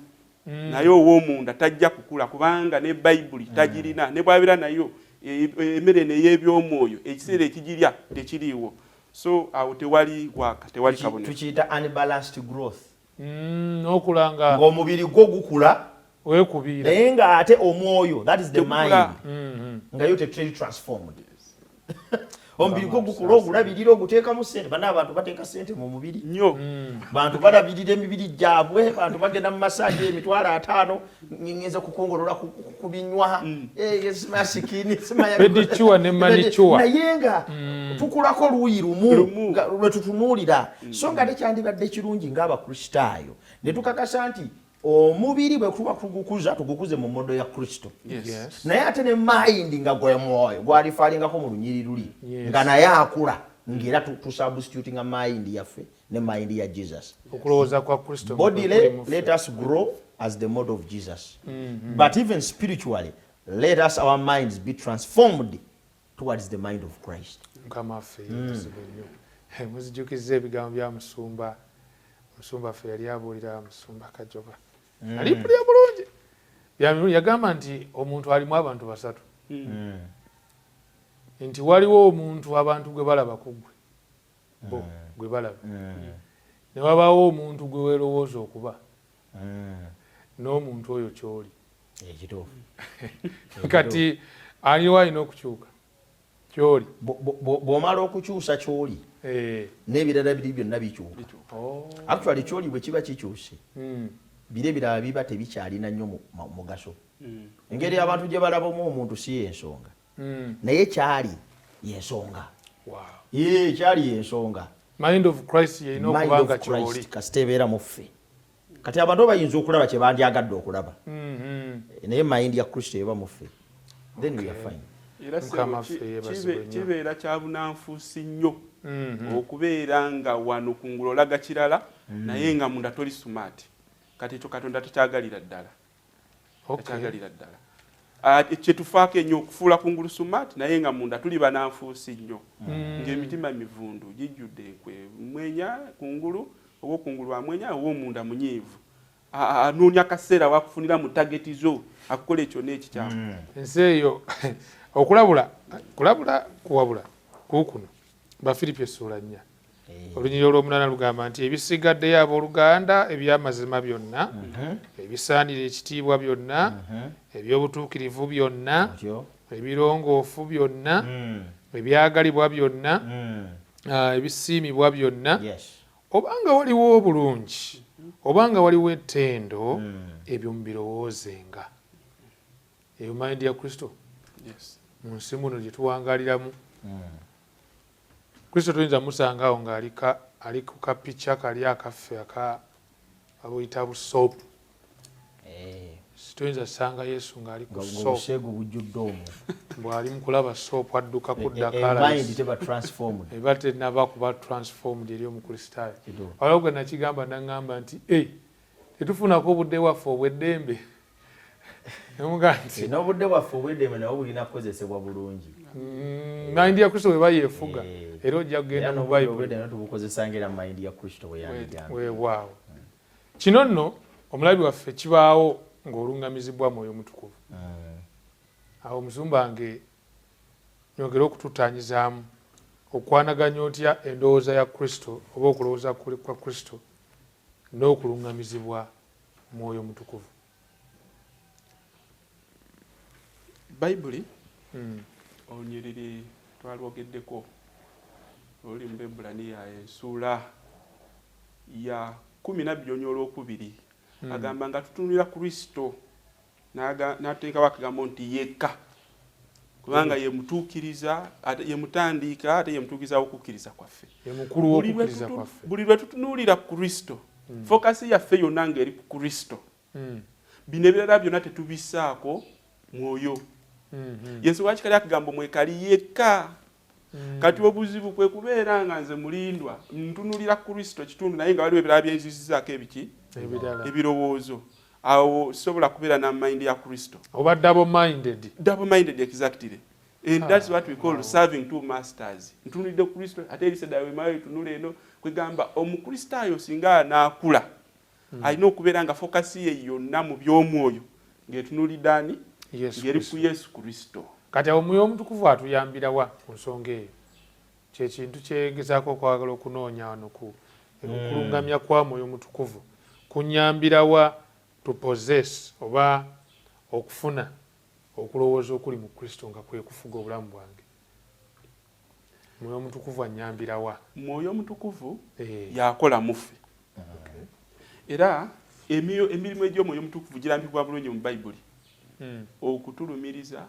Naye ow'omunda tajja kukula kubanga ne Bayibuli tagirina, ne bw'abeera nayo emmere n'ey'ebyomwoyo ekiseera ekigirya tekiriiwo. So awo tewali waka, tewali kabonero. Tukiyita unbalanced growth. Okulanga ng'omubiri gwo gukula wekubiira naye nga ate omwoyo, that is the mind, nga yo tetuli transformed. Omubiri gwo gukula ogulabirira oguteekamu ssente. Bana abantu bateeka ssente mu mubiri nnyo. Bantu balabirira emibiri gyabwe, bantu bagenda mu masaje emitwalo 5 ngenza kukongolola ku binywa masikini Bedichua ne manichua. naye nga tukulako luuyi lumu lwe tutunuulira. So nga tekyandibadde kirungi ng'abakristaayo ne tukakasa nti omubiri bwe kuba tugukuze mu modo ya Kristo. Yes. Naye ate ne mind nga gwe mwoyo gwalifaalingako mu lunyiri luli nga naye akula ng'era tusubstitutinga mind yaffe ne mind ya Jesus. Okulowooza kwa Kristo. Bodily, let us grow as the model of Jesus. But even spiritually, let us our minds be transformed towards the mind of Christ. Mukama ffe muzijukiza ebigambo bya musumba ffe yali abuulira musumba Kajoba. Alipulira bulungi. Yagamba nti omuntu alimu abantu basatu. Nti waliwo omuntu abantu gwe balaba ku gwe. Gwe balaba. Ne wabaawo omuntu gwe weerowooza okuba. N'omuntu oyo ky'oli. Ekituufu. Kati aliwo alina okukyuka. Ky'oli. Bw'omala okukyusa ky'oli n'ebirala biri byonna bikyuka. Actually ky'oli bwe kiba kikyuse bire birala biba tebikyalina nnyo mugaso. Engeri abantu gye balabamu omuntu si y'ensonga, naye kyali y'ensonga. Kyali y'ensonga. Mind of Christ yeyina okubanga ky'oli kasita ebeera mu ffe. Kati abantu bayinza okulaba kye bandyagadde okulaba, naye mind ya Kristo eba mu ffe, then we are fine. Era kibeera kya bunanfuusi nnyo okubeera nga wano kungulu olaga kirala naye nga munda toli sumaati. Kati ekyo Katonda tekyagalira ddala. Tekyagalira ddala. Kyetufaako ennyo okufuula kungulu sumaati naye nga munda tuli bananfuusi nnyo. Ng'emitima mivundu gijjudde enkwe mwenya kungulu, ow'okungulu amwenya, ow'omunda munyiivu. Anoonya akaseera wakufunira mu tageti zo akukola ekyo n'ekikyamu. Ensi eyo okulabula kuwabula kukuno Bafilipi essula 4 olunyiri olw'omunana lugamba nti ebisigaddeyo abooluganda eby'amazima byonna, ebisaanira ekitiibwa byonna, eby'obutuukirivu byonna, ebirongoofu byonna, ebyagalibwa byonna, ebisiimibwa byonna, obanga waliwo obulungi obanga waliwo ettendo, ebyo mubirowoozenga. Eyo mayindi ya Kristo. Yes. Mu nsi muno gye tuwangaaliramu. Kristo tuyinza musangawo ng'ali ku kapica kali akaffe abuyita busoopu. Situyinza sanga Yesu ng'ali ku soopu bw'ali mu kulaba soopu adduka kudda eba tennaba kuba transformed eri omukristaayo. Waliwo gwe nakigamba naŋŋamba nti tetufunako obudde waffe obw'eddembe. N'obudde bwaffe obw'eddembe nabwo bulina kukozesebwa bulungi. Mayindi ya Kristo bwe yeefuga era ojja kugenda mu Bayibuli tubukozesa ng'era mayindi ya Kristo bwe yandiyamba. Weewaawo. Kino nno omulabi waffe kibaawo ng'oluŋŋamizibwa Mwoyo Mutukuvu. Awo omusumba nge nyongera okututaanyizaamu okwanaganya otya endowooza ya Kristo oba okulowooza kwa Kristo n'okuluŋŋamizibwa mwoyo mutukuvu? Bayibuli onyiriri twalwogeddeko oli mu Ebbulaniya ensuula ya 12 agamba nga tutunulira Kristo n'ateekawo akagambo nti yekka kubanga ye mutuukiriza ye mutandiika ate ye mutuukiriza w'okukkiriza kwaffe. Ye mukulu w'okukkiriza kwaffe. Buli lwe tutunuulira Kristo fokasi yaffe yonna ng'eri ku Kristo. Bino ebirala byonna tetubisaako mwoyo. Yesu lwaki kali akagambo mwekali yekka. Kati obuzibu kwe kubeera nga nze mulindwa ntunulira Kristo kitundu naye nga waliwo ebirala byenzisizaako ebiki ebirowoozo. Awo sobola kubeera na mind ya Kristo. Oba double minded. Double minded, exactly. And that's what we call serving two masters. Ntunulidde Kristo ate erisedda wemayo tunule eno kwegamba omukristaayo singa anaakula alina okubeera nga fokasi ye yonna mu by'omwoyo ng'etunulidde ani ng'eri ku Yesu Kristo. Kati omwoyo omutukuvu atuyambira wa ku nsonga eyo? Kyekintu kyegezaako okwagala okunoonya wano ku okulungamya kwa mwoyo omutukuvu kunyambira wa to possess oba okufuna okulowooza okuli mu Kristo nga kwe kufuga obulamu bwange. Mwoyo omutukuvu anyambira wa? Mwoyo omutukuvu yakola muffe. Era emirimu egy'omwoyo omutukuvu girambibwa bulungi mu Bayibuli. Okutulumiriza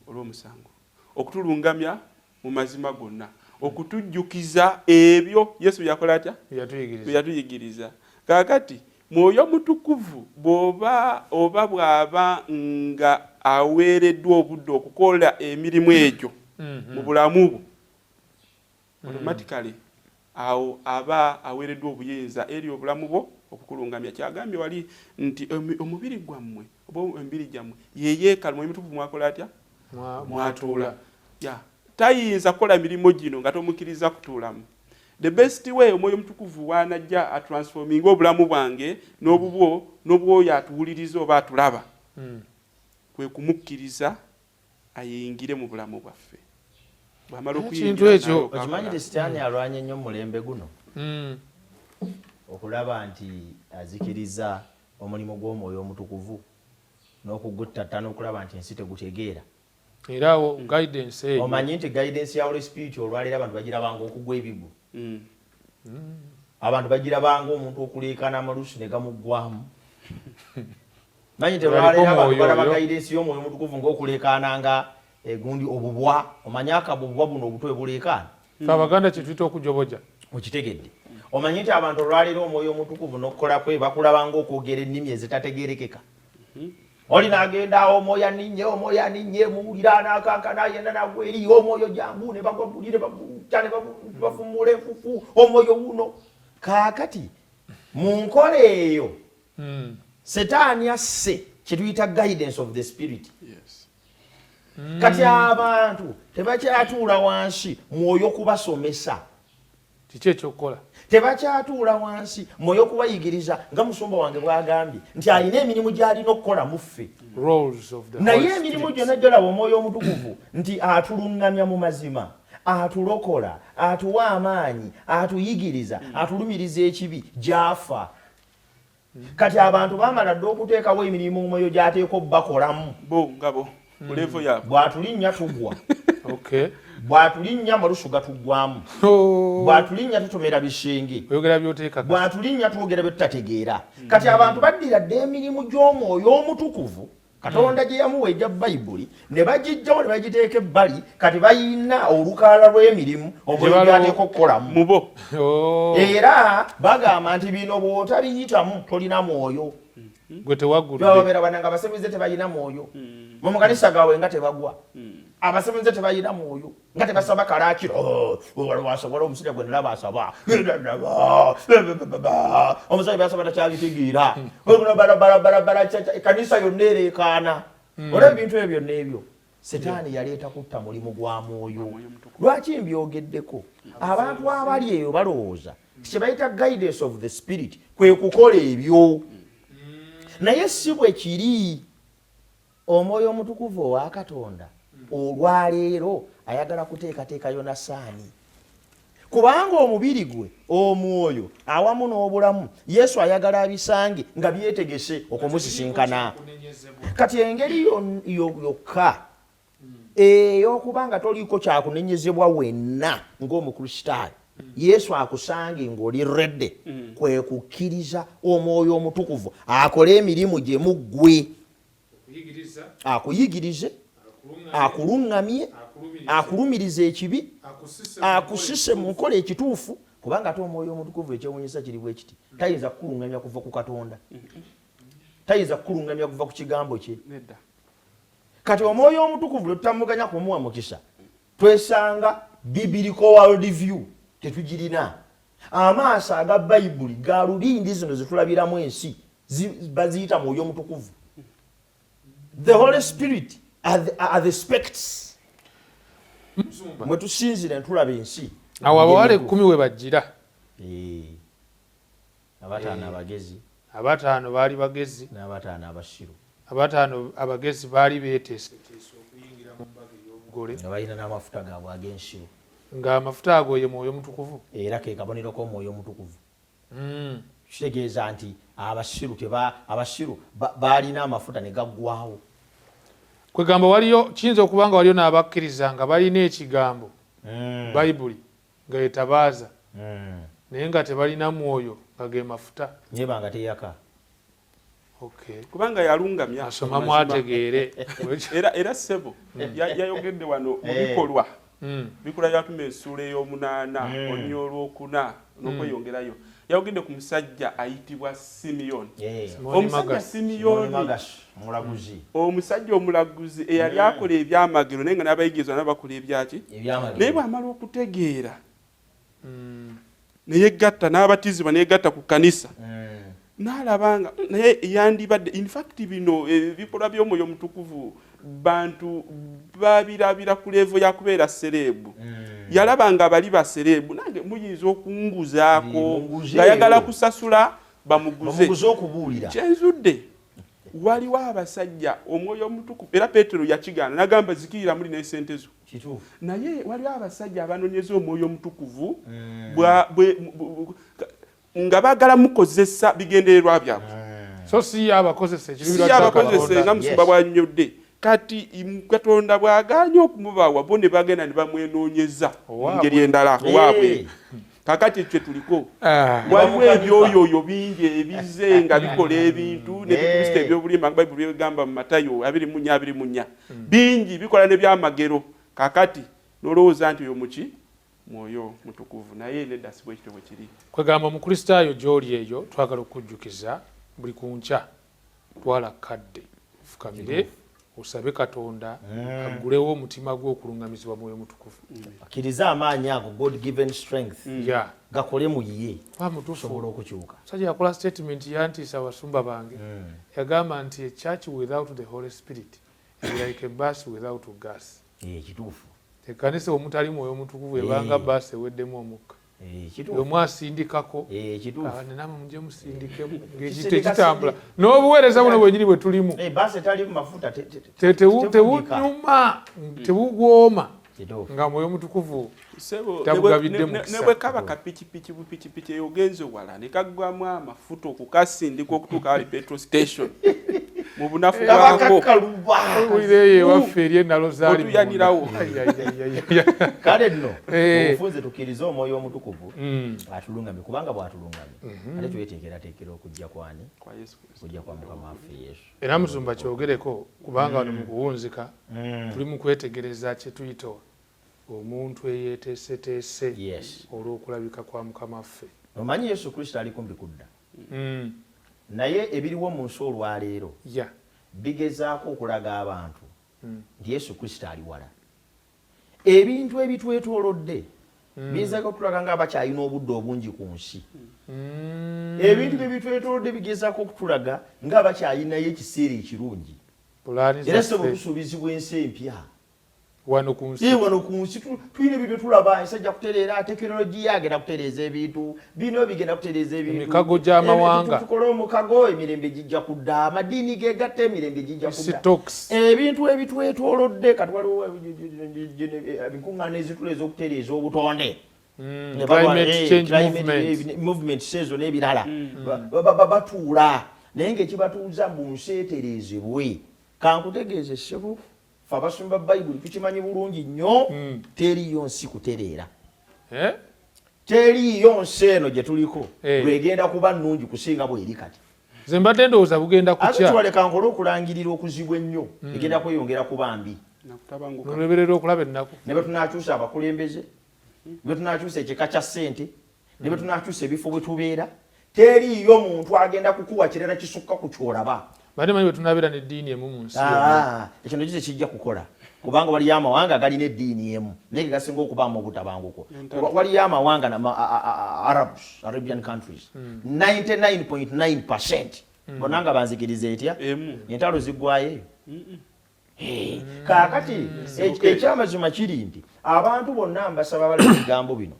olw'omusango, okutulungamya mu mazima gonna, okutujjukiza ebyo Yesu yakola atya? Yatuyigiriza. Kaakati mwoyo mutukuvu bw'aba nga aweereddwa obudde okukola emirimu egyo mu bulamu bwo, automatically awo aba aweereddwa obuyinza eri obulamu bwo okukulungamya. Kyagambye wali nti omubiri gwammwe oba embiri gyammwe ye yeekaalu mwoyo mutukuvu mwakola atya? Mwatuula. Tayinza kukola mirimu gino nga tomukkiriza kutuulamu. The best way omwoyo mutukuvu wanajja atransforming obulamu bwange n'obwoyo atuwuliriza oba atulaba kwe kumukkiriza ayingire mu bulamu bwaffe. Bw'amala okuyingira ekyo okimanyire Sitaani alwanye nnyo mulembe guno okulaba nti azikiriza omulimu gw'omwoyo omutukuvu n'okuguttatta n'okulaba nti ensi tegutegeera. Era guidance eyo omanyi nti guidance ya Holy Spirit olwaleero abantu bagirabanga okugwa ebigo. Abantu bagirabanga omuntu okuleekana amalusu ne gamuggwamu. Manyi nti olwaleero abantu balaba guidance y'omwoyo omutukuvu ng'okuleekananga gundi obubwa. Omanyi akabubwa buno obuto ebuleekaana. Abaganda kye tuyita okujoboja. Okitegedde. Omanyi nti abantu olwaleero omwoyo omutukuvu n'okukola kwe bakulabanga okwogera ennimi ezitategeerekeka. Oli n'agenda omwoyo aninye muwulira n'akankana yenda nagwa eri omwoyo jangu ne bagwa bulire babuta ne bafumula enfufu omwoyo wuno. Kaakati mu nkola eyo Setaani asse kye tuyita guidance of the spirit. Kati abantu tebakyatuula wansi mwoyo kubasomesa. Kiki ekyokukola? Tebakyatuula wansi mwoyo kubayigiriza nga musumba wange bw'agambye nti alina emirimu gy'alina okukola mu ffe. Naye emirimu gyonna gy'olaba omwoyo omutukuvu nti atulungamya mu mazima, atulokola, atuwa amaanyi, atuyigiriza, atulumiriza ekibi gy'afa. Kati abantu baamala dde okuteekawo emirimu omwoyo gy'ateeka obbakolamu. Ngabo ku level yaabwe. Bw'atulinnya tugwa. Bw'atulinnya amalusu gatuggwamu. Bw'atulinnya tutomera bisenge. Bw'atulinnya twogera bye tutategeera. Kati abantu baddira dde emirimu gy'omwoyo omutukuvu Katonda gye yamuwa egya Bayibuli ne bagijjawo ne bagiteeka ebbali. Kati bayina olukalala lw'emirimu omwoyo gy'ateeka okukolamu. Era bagamba nti bino bw'otabiyitamu tolina mwoyo. Gwe tewaggulidde. Babeera bananga abasemuze tebalina mwoyo. Mu makanisa gaabwe nga tebagwa. Abasemuze tebalina mwoyo. Nga tebasaba kalaakiro. Wasobola omusajja gwe nalaba asaba. Omusajja byasaba takyabitegeera. Kanisa yonna ereekaana. Olaba ebintu ebyo byonna ebyo. Setaani yaleeta kutta mulimu gwa mwoyo. Lwaki mbyogeddeko? Abantu abali eyo balowooza kye bayita guidance of the spirit kwe kukola ebyo. Naye si bwe kiri. Omwoyo omutukuvu owa Katonda olwaleero ayagala kuteekateeka Yonasaani kubanga omubiri gwe omwoyo awamu n'obulamu Yesu ayagala abisange nga byetegese okumusisinkana. Kati engeri yokka ey'okubanga toliko kyakunenyezebwa wenna ng'omukristaayo Yesu akusange ng'oli redde kwe kukkiriza omwoyo omutukuvu akole emirimu gye muggwe, akuyigirize, akuluŋŋamye, akulumirize ekibi, akusise mu nkola ekituufu, kubanga ate omwoyo omutukuvu ekyewuunyisa kiri bwe kiti tayinza kukuluŋŋamya kuva ku Katonda, tayinza kukuluŋŋamya kuva ku kigambo kye. Kati omwoyo omutukuvu lwe tutamuganya kumuwa mukisa twesanga biblical world view tetugirina. Amaaso aga Bayibuli ga lulindi zino zetulabiramu ensi baziyita mwoyo omutukuvu. The Holy Spirit are the spects. Mwe tusinzira ntulaba ensi. Awo abawala 10 we bajjira. Abataano abagezi. Abataano baali bagezi. N'abataano abasiru. Abataano abagezi baali beeteeseteese okuyingira mu mbaga ey'obugole. Nga balina n'amafuta gaabwe ag'ensiru. Ng'amafuta ago ye mwoyo mutukuvu. Era ke kabonero k'omwoyo omutukuvu. Kitegeeza nti abasiru baalina amafuta ne gaggwawo. Kwegamba waliyo kiyinza okubanga waliyo n'abakkiriza nga balina ekigambo Bayibuli nga yetabaaza naye nga tebalina mwoyo nga ge mafuta. Nyeba nga teyaka. Okay. Kubanga yalungamya asoma mwategeere. era ssebo yayogedde wano mu bikolwa bikola yatuma essuula ey'omunaana olunya olwokuna n'okweyongerayo yayogedde ku musajja ayitibwa Simiyoni. Omusajja Simiyoni omusajja omulaguzi eyali akola ebyamagero naye nga n'abayigirizwa n'abakola ebyaki naye bw'amala okutegeera neyegatta n'abatizibwa neyegatta ku kanisa n'alabanga naye yandibadde in fact bino ebikolwa by'omwoyo omutukuvu bantu babirabira ku levo ya kubeera serebu. Yalabanga abali ba serebu nange muyinza okunguzaako nga yagala kusasula bamuguze okubuulira. Kyenzudde waliwo abasajja omwoyo omutukuvu era Petero yakigaana n'agamba zikirira muli n'esente zo. Naye waliwo abasajja abanonyeza omwoyo omutukuvu nga baagala mukozesa bigendererwa byabwe. So si abakozesa nga Musumba bw'annyodde kati Katonda bw'agaanye okumubawa bo ne bagenda ne bamwenoonyeza ngeri endala waabwe. Kakati ekyo tuliko waliwo ebyoyoyo bingi ebize nga bikola ebintu nebikristo ebyobulimba nga Bayibuli bigamba mu Matayo 24 bingi bikola nebyamagero. Kakati nolowooza nti oyo muki mwoyo mutukuvu naye nedda si bwe kityo bwe kiri. Kwegamba omukristaayo gy'oli eyo twagala okujjukiza buli ku nkya twala kadde fukamire osabe Katonda agulewo omutima gwe okulungamizibwa mwoyo mutukuvu. Akkiriza amaanyi ago God given strength gakole mu ye osobola okukyuka. Sajja yakola statement yantiisa abasumba bange yagamba nti a church without the Holy Spirit is like a bus without gas. Kituufu. Ekkanisa omutali mwoyo mutukuvu ebanga bus eweddemu omukka. Omwasindikako namwe mujje musindikemu ng'ekitambula n'obuweereza buno bwenyini bwe tulimu tebunyuma tebugwoma nga mwoyo mutukuvu tabugabidde mukisa. Ne bwe kaba kapikipiki bupikipiki eyogenze wala ne kaggwamu amafuta okukasindika okutuuka wali petrol station mu bunafu bwako owulire ewaffe eri ennalo zaali otuyanirawo. Kale nno obufunze tukkiriza omwoyo omutukuvu atulungamye kubanga bw'atulungamye ate tweteekerateekera okujja kwani kujja kwa Mukama waffe Yesu. Era Musumba kyogereko kubanga wano mu kuwunzika tuli mu kwetegereza kye tuyita omuntu eyeeteeseteese olw'okulabika kwa Mukama waffe. Omanyi Yesu Kristo ali kumpi kudda naye ebiriwo mu nsi olwaleero bigezaako okulaga abantu nti Yesu Kristo ali wala. Ebintu ebitwetoolodde bizaako okutulaga nga abakyalina obudde obungi ku nsi. Ebintu ebitwetoolodde bigezaako okutulaga nga abakyalinayo ekiseera ekirungi era sobola okusuubizibwa ensi empya. Wano ku nsi tulina ebintu tulaba ensajja kutereera tekinologiya agenda kutereeza ebintu bino bigenda kutereeza ebintu emikago gy'amawanga tukola omukago emirembe gijja kudda amadiini gegatta emirembe gijja kudda ebintu ebitwetoolodde kati waliwo enkuŋŋaana ezitula ez'okutereeza obutonde Climate change movement sezo n'ebirala batuula naye ng'ekibatuuza bunseeterezebwe. Kankutegeeze ssebo fe abasomyi ba Bayibuli tukimanyi bulungi nnyo, teriyo nsi kutereera. Teriyo nsi eno gye tuliko lwegenda kuba nnungi kusinga bw'eri kati. Nze mbadde ndowooza bugenda kukya. Ate twaleka nkola okulangirira okuzibwa ennyo egenda kweyongera kuba mbi. Noleberera okulaba ennaku. Ne bwe tunaakyusa abakulembeze, ne bwe tunaakyusa ekika kya ssente, ne bwe tunaakyusa ebifo bwe tubeera, teriyo muntu agenda kukuwa kirala kisukka ku kyolaba. Bade manyi bwe tunaabeera n'eddiini emu mu nsi. Ekyo nakyo kijja kukola. Kubanga waliyo amawanga agalina eddiini emu naye gasinga okubaamu obutabanguko. Waliyo amawanga Arabian countries 99.9% bonna nga banzikiriza etya entalo ziggwayo eyo. Kaakati ekyamazima kiri nti abantu bonna mbasaba bali ebigambo bino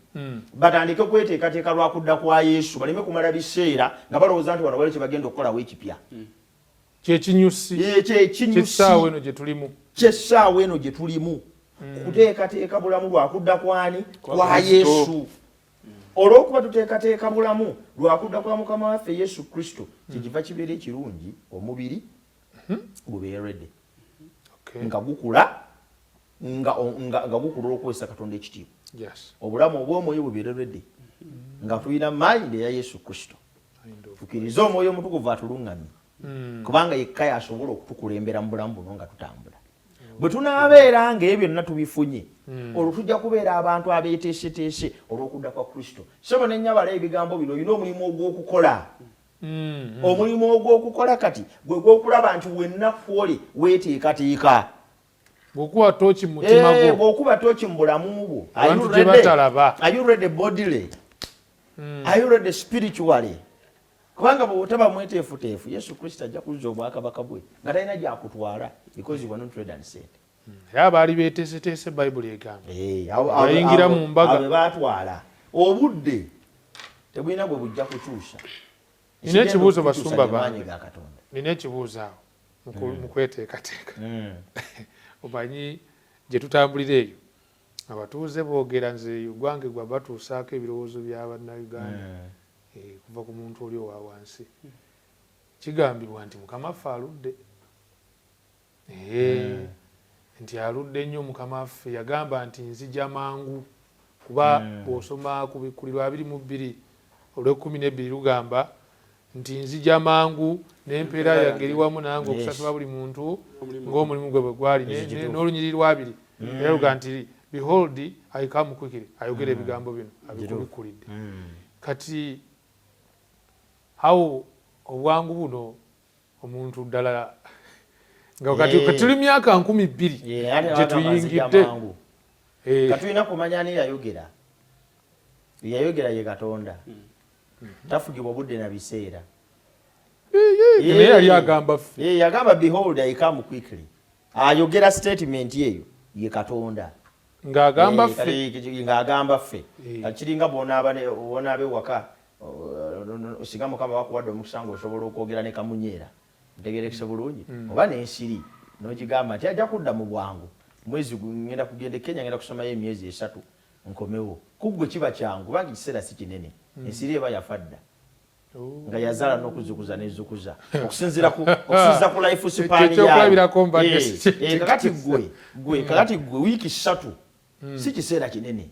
batandike kweteekateeka lwa kudda kwa Yesu, baleme kumala biseera nga balowooza nti wano waliwo kye bagenda okukolawo ekipya. Kyekinyusi kyessaawa eno gye tulimu. Kyessaawa eno gye tulimu kuteekateeka bulamu lwa kudda kwani kwa Yesu. Olw'okuba tuteekateeka bulamu lwa kudda kwa Mukama waffe Yesu Kristo, kyekiva kibeera ekirungi omubiri gubeeredde nga gukula nga gukula olw'okukozesa Katonda ekitiibwa. Obulamu obw'omwoyo bubeeredde nga tulina mayindi eya Yesu Kristo. Tukirize omwoyo omutukuvu atuluŋŋamye kubanga yekka yasobola okutukulembera mu bulamu buno nga tutambula. Bwe tunaabeera ng'ebyo byonna tubifunye, olwo tujja kubeera abantu abeeteeseteese olw'okudda kwa Kristo. Ssebo ne nnyabala ebigambo bino olina omulimu ogw'okukola. Omulimu ogw'okukola kati gwe gw'okulaba nti wenna kwoli weeteekateeka. Bw'okuba tooki mu mutima gwo. Bw'okuba tooki mu bulamu bwo. Are you ready bodily? Are you ready spiritually? Kubanga bw'otaba mweteefuteefu Yesu Kristo ajja kuzza obwakabaka bwe nga talina gy'akutwala because you were not ready and set. Era baali beeteeseteese Bayibuli egamba. Bayingira mu mbaga. Abo baatwala. Obudde tebulina bwe bujja kukyusa. Nina ekibuuzo basumba bange. Nina ekibuuzo awo mu kweteekateeka. Omanyi gye tutambulira eyo abatuuze boogera nze gwange gwa batuusaako ebirowoozo bya bannayuganda. Kuva ku muntu oli owa wansi kigambibwa nti Mukama waffe aludde. Nti aludde nnyo Mukama waffe yagamba nti nzija mangu kuba bw'osoma ku Bikkulirwa 22 olw'e12 lugamba nti nzija mangu n'empeera yageri wamu nange okusasula buli muntu ng'omulimu gwe bwe gwali n'olunyiriri 2 era luga nti behold I come quickly. Ayogera ebigambo bino abikubikkulidde. Kati awo obwangu buno omuntu ddala nga kati tuli myaka 2000 gye tuyingidde. Katulina kumanya ani yayogera ye Katonda. Tafugibwa budde na biseera. Naye yali agamba ffe. Yagamba behold I come quickly. Ayogera statement eyo ye Katonda. Ng'agamba ffe. Kiringa bw'onaabe waka singa Mukama wakuwadde omusango osobola okwogera ne kamunyeera ntegerekese bulungi oba n'ensiri n'okigamba nti ajja kudda mu bwangu mwezi ngenda kugenda Kenya ngenda kusomayo emyezi 3 nkomewo kuggwe kiba kyangu kubanga ekiseera si kinene ensiri eba yafadda nga yazaala n'okuzukuza n'ezukuza okusinzira ku life span kakati gwe wiiki 3 si kiseera kinene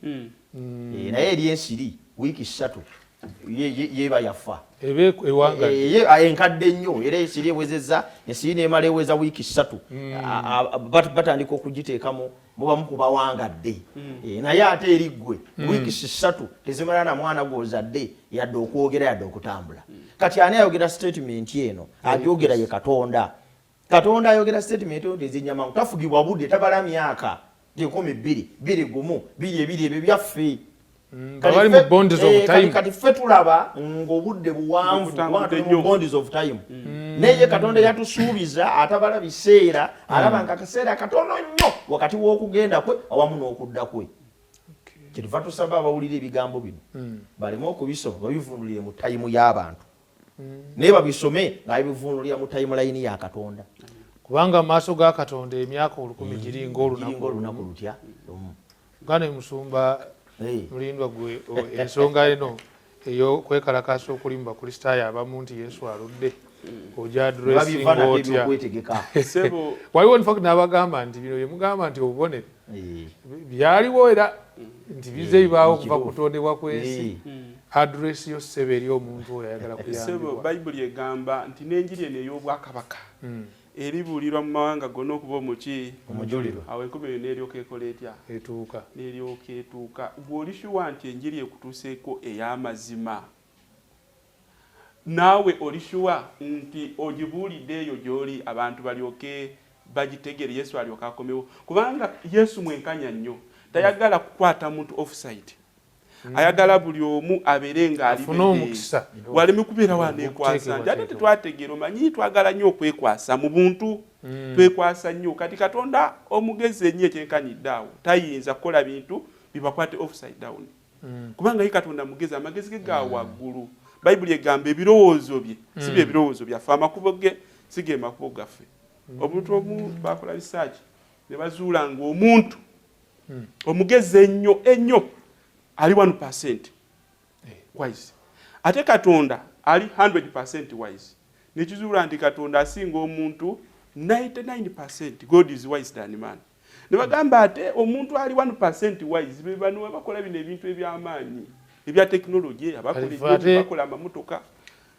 naye eri ensiri wiiki 3 yeba yafa enkadde nnyo era ensiri ewezezza ensiri neemala eweza wiiki 3 batandika okugiteekamu mubamu kubawangadde naye ate eri ggwe wiiki 3 tezimala na mwana gw'ozadde yadde okwogera yadde okutambula. Kati ani ayogera statement eno agyogera ye Katonda. Katonda ayogera statement eno tezinyamangu tafugibwa budde tabala myaka 12 21 22 ebyo byaffe. Kati ffe tulaba ng'obudde buwanvu mu bonds of time. Naye Katonda yatusuubiza atabala biseera alaba nga kaseera katono nnyo wakati w'okugenda kwe awamu n'okudda kwe. Kyetuva tusaba abawulira ebigambo bino baleme okubisoma babivunulire mu tayimu y'abantu naye babisome nga babivunulira mu timeline ya Katonda. Kubanga maaso ga Katonda emyaka 1000 giringa olunaku lutya. Gane musumba mulindwa gwe ensonga eno eyo kwekalakasa okulimba kristaayo abamu nti yesu aludde oja adressing otya waliwo in fact n'abagamba nti bino byemugamba nti obubonero byaliwo era nti bize bibaawo kuva kutondebwa kw'ensi address yo ssebe eri omuntu oyo ayagala kuyambibwa. Bayibuli egamba nti n'enjiri eno ey'obwakabaka eribuulirwa mu mawanga gonna okuba omuki omujulirwa awo enkuba eyo n'eryoka ekola etya etuuka n'eryoka etuuka bw'olishuwa nti enjiri ekutuuseeko ey'amazima naawe olishuwa nti ogibuulidde eyo gy'oli abantu balyoke bagitegere Yesu alyoka akomewo kubanga Yesu mwenkanya nnyo tayagala kukwata muntu offside ayagala buli omu abeere ng'ali waleme kubeera waneekwasa nti ate tetwategeera omanyi twagala nnyo okwekwasa mu buntu twekwasa nnyo kati Katonda omugezi ennyo ekyenkanidde awo tayinza kukola bintu bibakwate offside down kubanga ye Katonda mugezi amagezi ge ga waggulu Bayibuli egamba ebirowoozo bye si bye ebirowoozo byaffe amakubo ge si ge makubo gaffe omuntu omu bakola research ne bazuula ng'omuntu omugezi ennyo ali 1% wise ate Katonda ali 100% wise nekizuula nti Katonda asinga omuntu 99%. God is wise than man. Ne bagamba ate omuntu ali 1% wise be bano bakola bino ebintu eby'amaanyi ebya technology abakola amamotoka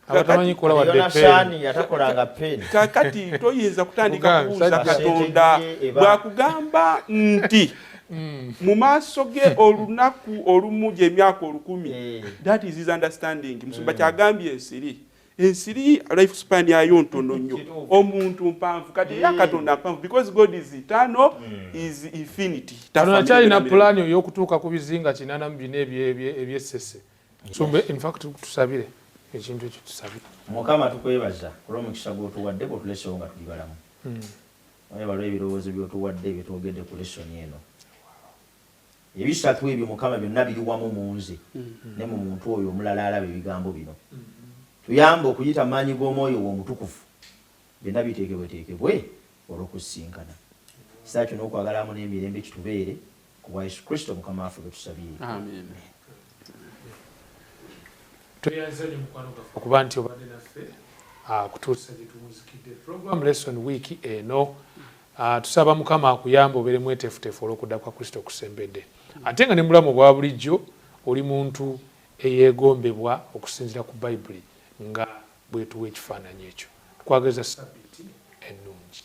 abatamanyi kola wadde pen yatakolanga pen kakati toyinza kutandika kubuuza Katonda bwakugamba nti mu maaso ge olunaku olumu gy'emyaka 1000 that is his understanding musumba kyagambye ensiri life span yayo ntono nnyo omuntu mpanvu kati ya Katonda mpanvu because God is eternal is infinity takyalina plan y'okutuuka ku bizinga 84 ebyessese musumba in fact tusabire ekintu ekyo tusabire Mukama tukwebaza olw'omukisa gw'otuwadde bw'otulesonga nga tuli balamu oyebala ebirowoozo by'otuwadde byetwogedde ku lesoni eno ebisatu ebyo Mukama byonna biri wamu mu nze ne mu muntu oyo omulala alaba ebigambo bino tuyamba okuyita maanyi g'omwoyo w'omutukufu byonna biteekebweteekebwe olw'okusinkana kisakyo n'okwagalamu n'emirembe kitubeere ku bwa Yesu Kristo Mukama waffe bwe tusabiye amen. tweyanze nnyo mukwano gaffe okuba nti obadde naffe kutuusa gye tumuzikidde program lesson week eno tusaba Mukama akuyamba obeere mweteefuteefu olw'okudda kwa Kristo okusembedde ate nga ne mulamu obwa bulijjo oli muntu eyeegombebwa okusinziira ku Bayibuli nga bwetuwa ekifaananyi ekyo tukwagaliza sabbiiti ennungi.